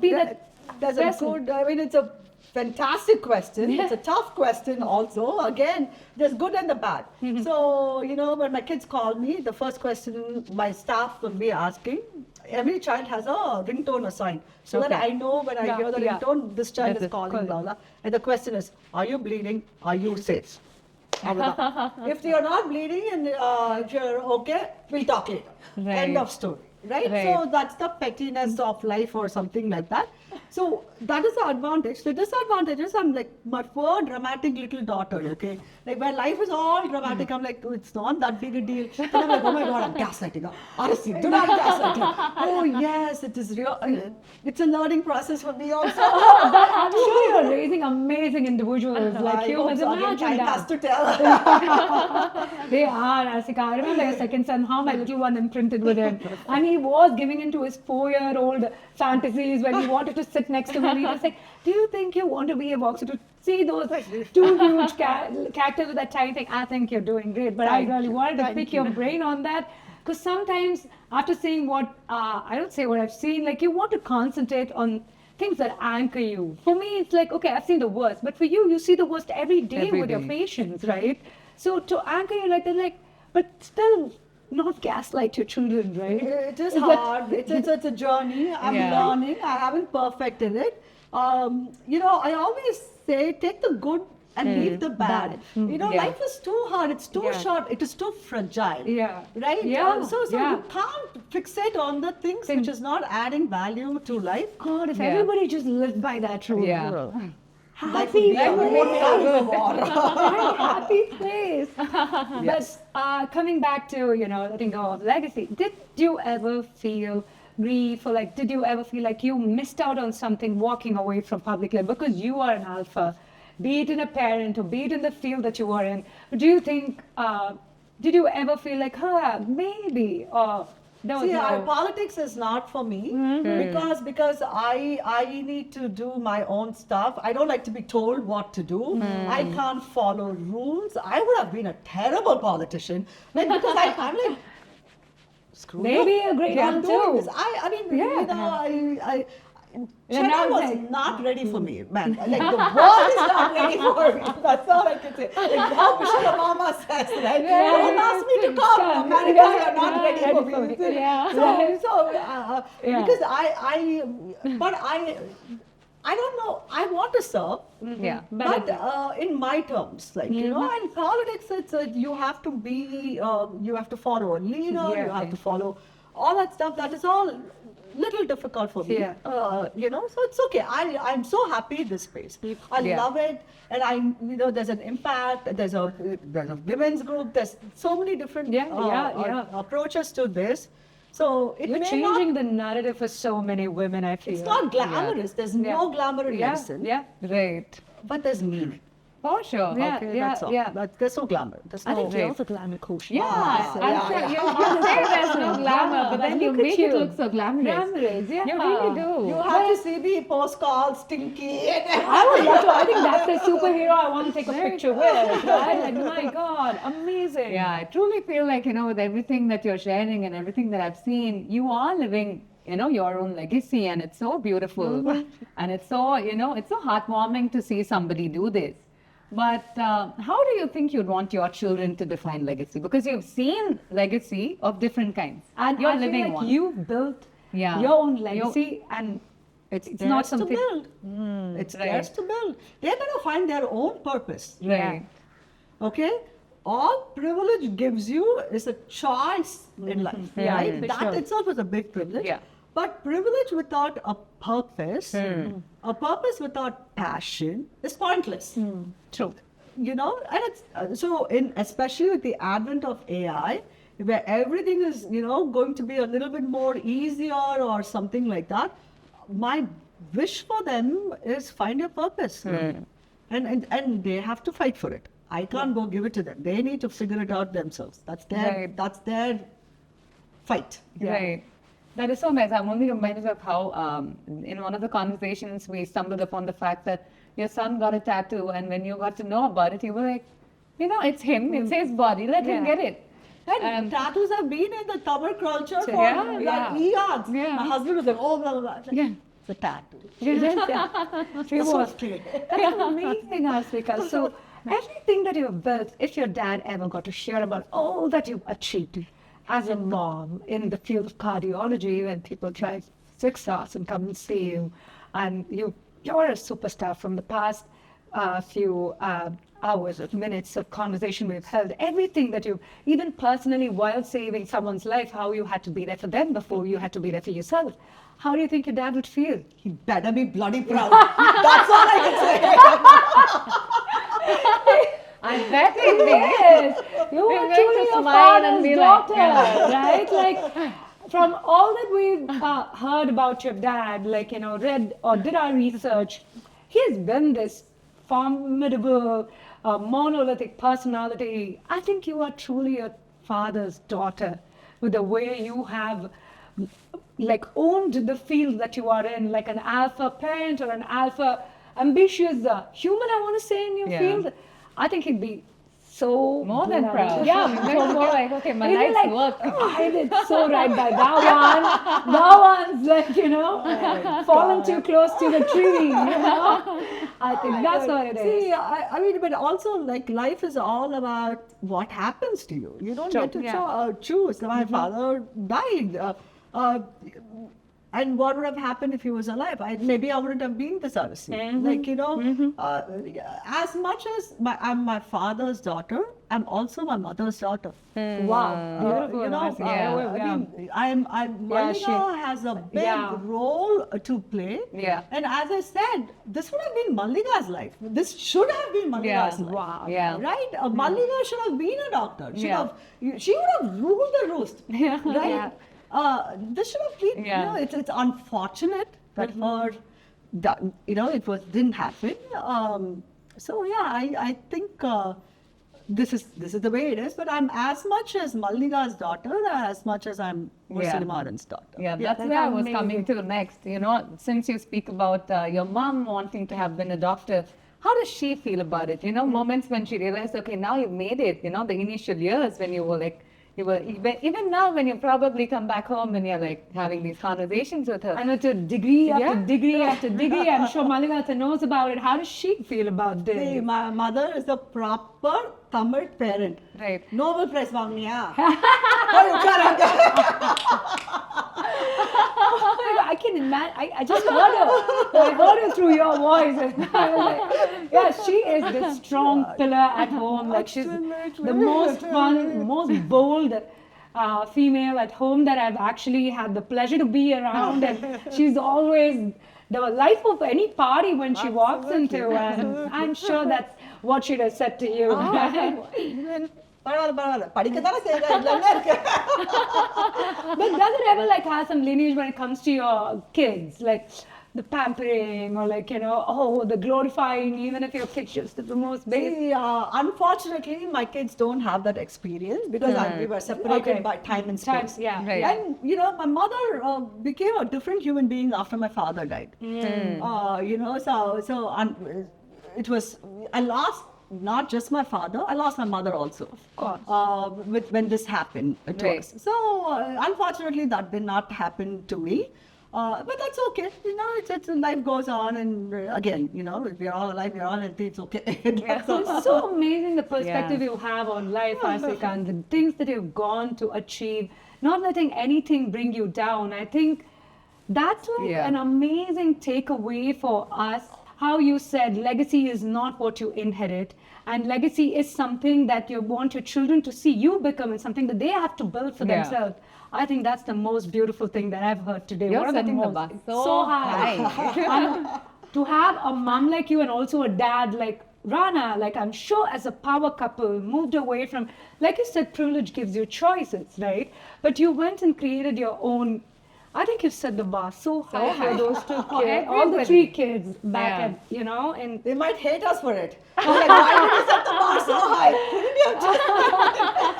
be that? There's a good, it's a fantastic question. Yeah. It's a tough question also. Again, there's good and the bad. So, when my kids call me, the first question my staff will be asking, every child has a ringtone assigned. So that I know when I hear the ringtone, this child is calling, blah, blah. And the question is, are you bleeding? Are you safe? If you're not bleeding and if you're okay, we'll talk later. Right. End of story. Right? So that's the pettiness of life or something like that. So that is the advantage. The disadvantage is I'm like my poor dramatic little daughter, okay? Like when life is all dramatic, I'm like, oh, it's not that big a deal. And I'm like, oh my God, I'm gaslighting her. Honestly, do not gaslight her. Oh yes, it is real. It's a learning process for me also. I'm sure you're raising amazing individuals like humans. Imagine Time that. has to tell. They are, Asika. I remember your second son, how my little one imprinted with him. And he was giving into his 4-year-old fantasies when he wanted to sit next to me. He was like, do you think you want to be a boxer? To see those two huge characters with that tiny thing, I think you're doing great. But I really wanted to pick your brain on that. Because sometimes after seeing what, I don't say what I've seen, like you want to concentrate on things that anchor you. For me, it's like, okay, I've seen the worst. But for you, you see the worst every day with your patients, right? So to anchor you like that, like, but still not gaslight your children, right? It is hard. It's a journey. I'm learning. I haven't perfected it. I always say take the good and leave the bad. Life is too hard. It's too short. It is too fragile. Yeah. Right? Yeah. So you can't fixate on the things which is not adding value to life. God, if everybody just lived by that rule. Yeah. Happy happy place. Yes. But coming back to, letting go of legacy, did you ever feel grief or like, did you ever feel like you missed out on something walking away from public life because you are an alpha, be it in a parent or be it in the field that you are in? Do you think, did you ever feel like, maybe, or there was politics is not for me because I need to do my own stuff. I don't like to be told what to do. I can't follow rules. I would have been a terrible politician because I'm like, screw maybe it. a great I'm one doing too. this. Chennai was not ready for me, man. Like the world is not ready for me. That's all I can say. Like how Michelle Obama says, right? Don't ask me to come. America, you're not ready for me. Because I don't know. I want to serve, but in my terms, like in politics, it's you have to be, you have to follow a leader, you have to follow all that stuff. That is all little difficult for me. So it's okay. I'm so happy in this space. I love it, and there's an impact. There's a women's group. There's so many different approaches to this. So you're changing the narrative for so many women, I feel. It's not glamorous. There's no glamour in medicine. Yeah. Right. But there's meaning. For sure. That's all. There's no glamour. I think you're also glamour coach. Yeah, I'm sure you say there's no glamour, but then you make it look so glamorous. Yeah. You really do. You have to see me post calls, stinky. I would love to. I think that's the superhero I want to take a picture with. Right? Like, my God, amazing. Yeah, I truly feel like, with everything that you're sharing and everything that I've seen, you are living your own legacy, and it's so beautiful, and it's so, it's so heartwarming to see somebody do this. But how do you think you'd want your children to define legacy? Because you've seen legacy of different kinds. And you're I feel living like one. you've built Yeah. your own legacy, and It's not theirs to something- build. It's theirs to build. They're going to find their own purpose. Right. Okay? All privilege gives you is a choice in life. Yeah, Right? for That sure. itself is a big privilege. Yeah. But privilege without a purpose, a purpose without passion is pointless. True. And it's so especially with the advent of AI, where everything is going to be a little bit more easier or something like that. My wish for them is find your purpose, and they have to fight for it. I can't go give it to them. They need to figure it out themselves. That's their fight. Right. That is so nice. I'm only reminded of how in one of the conversations we stumbled upon the fact that your son got a tattoo, and when you got to know about it, you were like, it's him, it's his body, let him get it. And tattoos have been in the Tamil culture for Yeah. eons. Yeah. My husband was like, oh, blah, blah, blah. It's like, Yeah. It's a tattoo. It was. That's amazing, Asrika. So everything that you've built, if your dad ever got to share about all that you've achieved as a mom in the field of cardiology, when people drive 6 hours and come and see you, and you're a superstar from the past few hours or minutes of conversation we've held, everything that you, even personally while saving someone's life, how you had to be there for them before you had to be there for yourself. How do you think your dad would feel? He better be bloody proud. That's all I can say. I bet it is. Yes, you We're are going truly to your smile and father's be like, daughter, yeah. right? Like, from all that we've heard about your dad, read or did our research, he has been this formidable, monolithic personality. I think you are truly your father's daughter with the way you have owned the field that you are in, like an alpha parent or an alpha ambitious human, I want to say, in your field. I think he'd be so More than proud. Yeah, So more like, okay, my he'd be life's like, work. I did so right by that one. That one's fallen too close to the tree. I think that's what it is. See, I mean, but also life is all about what happens to you. You don't get to choose. My father died. And what would have happened if he was alive? Maybe I wouldn't have been this Arasi. As much as I'm my father's daughter, I'm also my mother's daughter. Wow. Beautiful. Mallika has a big role to play. Yeah. And as I said, this would have been Mallika's life. This should have been Mallika's life. Wow. Yeah. Right? Mallika should have been a doctor. She would have ruled the roost. Yeah. Right? Yeah. This should have been, Yeah. it's unfortunate that her, didn't happen. I think this is the way it is. But I'm as much as Mallika's daughter as much as I'm Arasi Maran's daughter. Yeah, that's where I was coming to next. Since you speak about your mom wanting to have been a doctor, how does she feel about it? Moments when she realized, okay, now you've made it. The initial years when you were even now when you probably come back home and you're having these conversations with her. And it's a degree after degree after degree. I'm sure Mallika knows about it. How does she feel about this? See, my mother is a proper Tamil parent. Right. Nobel Prize vaangniya? I can imagine. I just heard her. I heard her through your voice. And I was like, yeah, she is the strong pillar at home. She's the most fun, most bold female at home that I've actually had the pleasure to be around. And she's always the life of any party when she walks into. And I'm sure that's what she'd have said to you. படிக்கத்தானே செய்யற இல்லன்னா இருக்கு. But does it ever have some lineage when it comes to your kids, like the pampering or the glorifying, even if your kids just the most basic? See, unfortunately, my kids don't have that experience because we were separated by time and space. Yeah. Right. And my mother became a different human being after my father died. It was I lost not just my father, I lost my mother also. Of course. When this happened to Right. us. So unfortunately, that did not happen to me. But that's okay. It's life goes on, and again, if we're all alive, we're all healthy. It's okay. That's all. It's so amazing the perspective you have on life, Asika, and the things that you've gone to achieve, not letting anything bring you down. I think that's like an amazing takeaway for us. How you said legacy is not what you inherit, and legacy is something that you want your children to see you become, and something that they have to build for themselves. I think that's the most beautiful thing that I've heard today. You're One of the setting the most. bar It's so high. And to have a mom like you and also a dad like Rana, like I'm sure as a power couple, moved away from, like you said, privilege gives you choices, right? But you went and created your own. I think you've set the bar so high for those two kids, all the three kids back at, and They might hate us for it. I'm like, why did you set the bar so high? Couldn't you have just...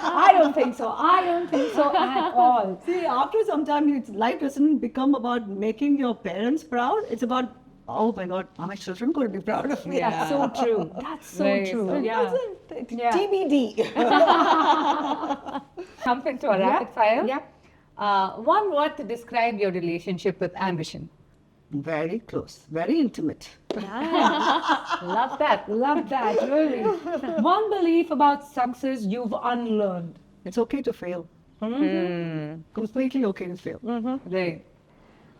I don't think so. I don't think so at all. See, after some time, life doesn't become about making your parents proud. It's about, oh my God, are my children going to be proud of me? That's so true. That's so Very true. so. Yeah. It's Yeah. TBD. Jump into a rapid fire. Yeah. One word to describe your relationship with ambition. Very close, very intimate. Love that. Love that, really. One belief about success you've unlearned. It's okay to fail. Completely okay to fail. Right.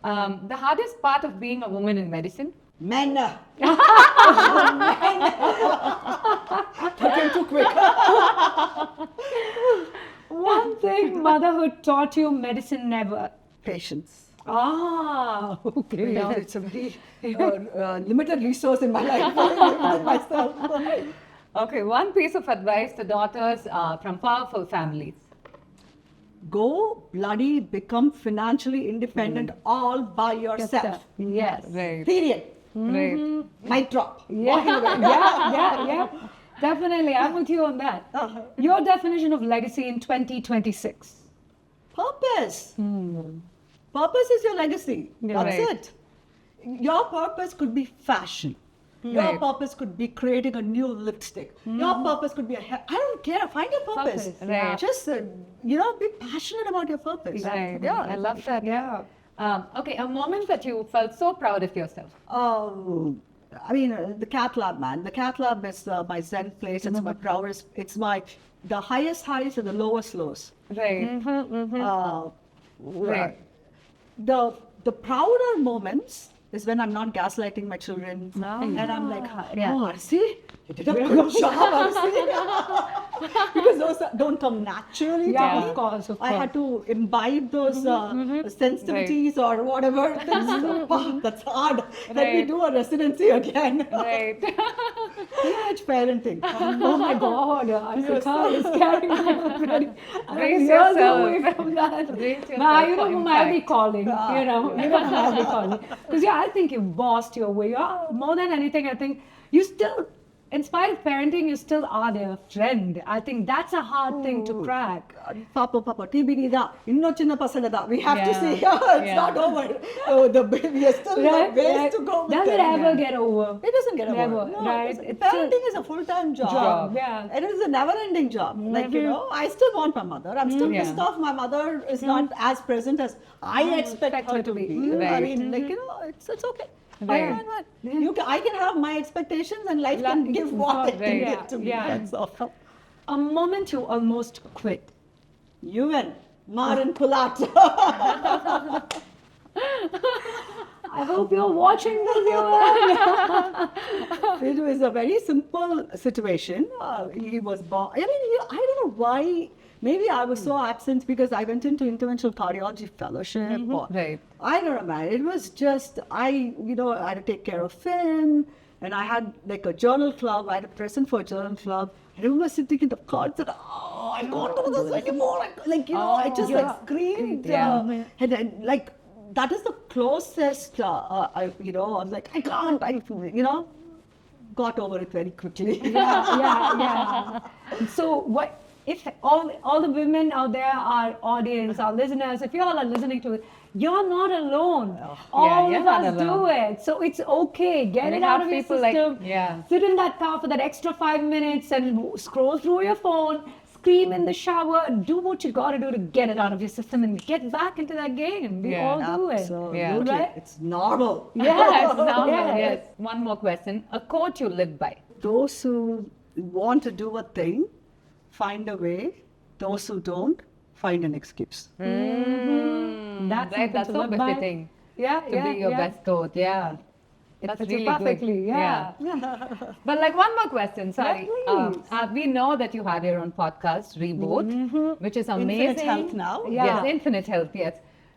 The hardest part of being a woman in medicine. Men. Talking too quick. One thing motherhood taught you, medicine never. Patience. Ah, okay. It's a very limited resource in my life. With myself. Okay, one piece of advice to daughters from powerful families. Go bloody become financially independent all by yourself. Yes. Right. Period. Right. Mic drop. Yeah. Definitely, I'm with you on that. Your definition of legacy in 2026. Purpose. Purpose is your legacy. That's Right. it. Your purpose could be fashion. Your Right. purpose could be creating a new lipstick. Your purpose could be I don't care. Find your purpose. Right. Just be passionate about your purpose. Right. Yeah. I love that. Yeah. Okay, a moment that you felt so proud of yourself. Oh, I mean, the cath lab, man. The cath lab is my zen place. It's my proudest. It's the highest highs and the lowest lows. Right. Right. The prouder moments is when I'm not gaslighting my children, and I'm like, oh, see, you did a good job, see? Because those don't come naturally Yeah, to me. of course. I had to imbibe those sensitivities or whatever. Things. Wow, that's hard. Let me Right. do a residency again. Right. Teenage parenting. Oh my God, Asika is carrying on. Brace Years yourself. away from that. Brace Nah, yourself you know for whom I'll be impact. calling. You know whom I'll be calling. Because I think you've bossed your way. More than anything, I think you still, in spite of parenting, you still are their friend. I think that's a hard thing to crack. Papa, TBD da. Inno chinna pasanga da. We have to see. It's Yeah. not over. We are still Right, ways right. to go with Does it them. ever get over? It doesn't get over. Never, No, right? It's It's parenting is a full-time job. yeah. It is a never-ending job. Like, I still want my mother. I'm still pissed off. My mother is not as present as I expect her to be. I Right. mean, it's okay. Right. I can have my expectations and life can give what it can give to me. Yeah. That's all. A moment you almost quit. UN, Maran Pulat. I hope you're watching this, Yuvan. It was a very simple situation. He was born. I mean, I don't know why. Maybe I was so absent because I went into interventional cardiology fellowship. Or, Right. I don't know, man. It was just I had to take care of him, and I had like a journal club. I had a present for a journal club. I remember sitting in the car and I can't do this anymore. I just screamed. Yeah. And then, like, that is the closest, I was like, I can't, got over it very quickly. Yeah. So what if all the women out there, our audience, our listeners, if you all are listening to it, you're not alone. All you're of not us do alone. it. So it's okay. Get And it you out have of your people like- system. yeah. Sit in that car for that extra 5 minutes and scroll through your phone, scream in the shower, do what you got to do to get it out of your system and get back into that game. We Yeah. all do it. Absolutely. Yeah. Right? It's normal. Yes, Yes. One more question. A quote you live by. Those who want to do a thing, find a way. Those who don't, find an excuse. That's Right, that's something to so live by. befitting Yeah, to yeah, be your yeah. best quote. Yeah. That's Fits really you perfectly. good. Yeah. But like one more question, sorry. please. We know that you have your own podcast, Reboot, which is amazing. Infinite Health now. Yeah. Yes, Infinite Health, yes,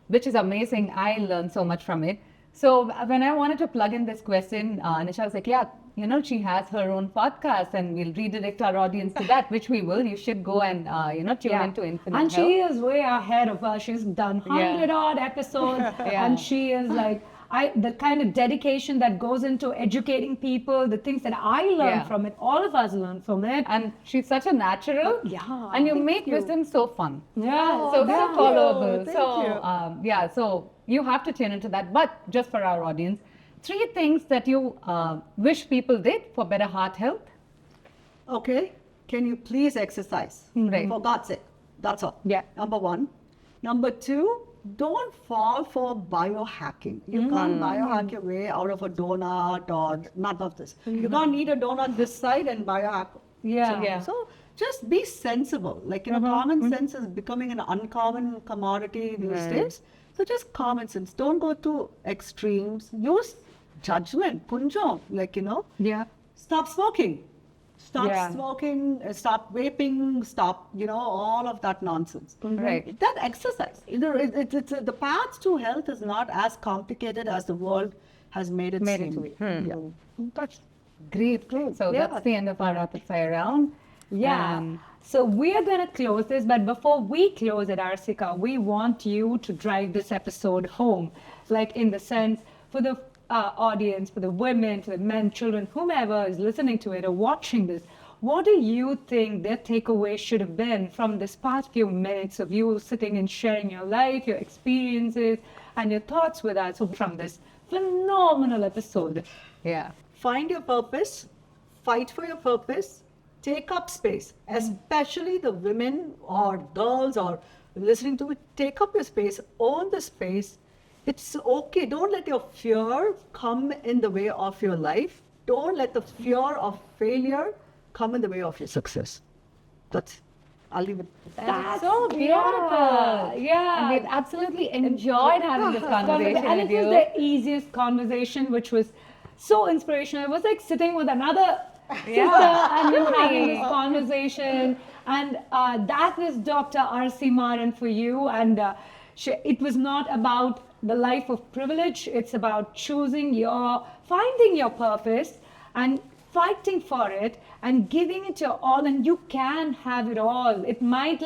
which is amazing. I learned so much from it. So when I wanted to plug in this question, Nisha was like, yeah, you know, she has her own podcast and we'll redirect our audience to that, which we will. You should go and, tune into Infinite And Health. she is way ahead of us. She's done 100 odd episodes, Yeah. and she is like, the kind of dedication that goes into educating people, the things that I learned Yeah. from it, all of us learn from it. And she's such a natural. Yeah, And you thank make you. wisdom so fun. Yeah, So yeah. so followable. Thank So you. so you have to tune into that. But just for our audience, 3 things that you wish people did for better heart health. Okay, can you please exercise? Right. For God's sake. That's all. Yeah. Number 1. Number 2, don't fall for biohacking. You can't biohack your way out of a donut or none of this. You can't eat a donut this side and biohack. Yeah. Yeah. So just be sensible. Like, common sense is becoming an uncommon commodity these days. So just common sense. Don't go to extremes. Use judgment, punjo. Like, Yeah. stop smoking. Stop Yeah. smoking, stop vaping, stop, all of that nonsense. Right. That exercise. It's the path to health is not as complicated as the world has made it seem. to be. Yeah. That's great. So Yeah. that's the end of our rapid fire round. Yeah. Um, So we are going to close this, but before we close it, Arsika, we want you to drive this episode home. Like in the sense, for the audience, for the women, for the men, children, whomever is listening to it or watching this, what do you think their takeaway should have been from this past few minutes of you sitting and sharing your life, your experiences, and your thoughts with us from this phenomenal episode? Yeah. Find your purpose, fight for your purpose, take up space, especially the women or girls or listening to it, take up your space, own the space. It's okay. Don't let your fear come in the way of your life. Don't let the fear of failure come in the way of your success. I'll leave it. That's so beautiful. Yeah. And we've absolutely enjoyed having this conversation And with it was you. the easiest conversation, which was so inspirational. It was like sitting with another sister and then having this conversation. And that is Dr. Arasi Maran for you. And it was not about the life of privilege. It's about finding your purpose and fighting for it and giving it your all, and you can have it all. It might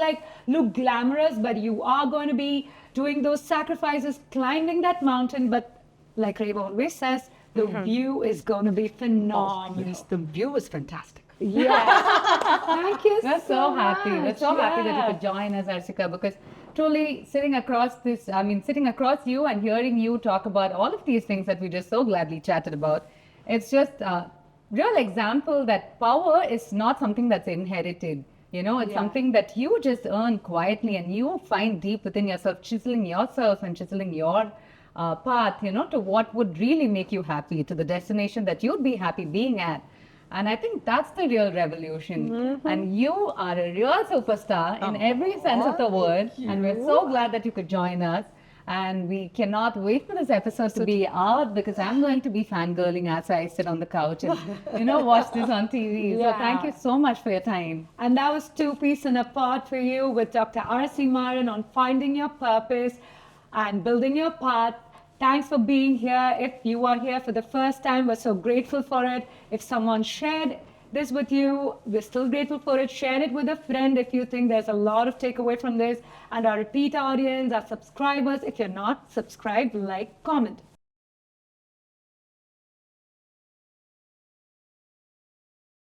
look glamorous, but you are going to be doing those sacrifices, climbing that mountain. But like Reva always says, the view is going to be phenomenal. Yes, the view is fantastic. Yes. Thank you We're so happy. We're much. so happy that you Yeah. could join us, Arsika, because truly sitting across you and hearing you talk about all of these things that we just so gladly chatted about, it's just a real example that power is not something that's inherited. It's something that you just earn quietly and you find deep within yourself, chiseling yourself and chiseling your path, to what would really make you happy, to the destination that you'd be happy being at. And I think that's the real revolution. And you are a real superstar in every sense of the word. And we're so glad that you could join us. And we cannot wait for this episode to be out, because I'm going to be fangirling as I sit on the couch and, watch this on TV. Yeah. So thank you so much for your time. And that was 2 Peas in a Pod for you with Dr. Arasi Maran on finding your purpose and building your path. Thanks for being here. If you are here for the first time, we're so grateful for it. If someone shared this with you, we're still grateful for it. Share it with a friend if you think there's a lot of takeaway from this. And our repeat audience, our subscribers, if you're not subscribed, like, comment.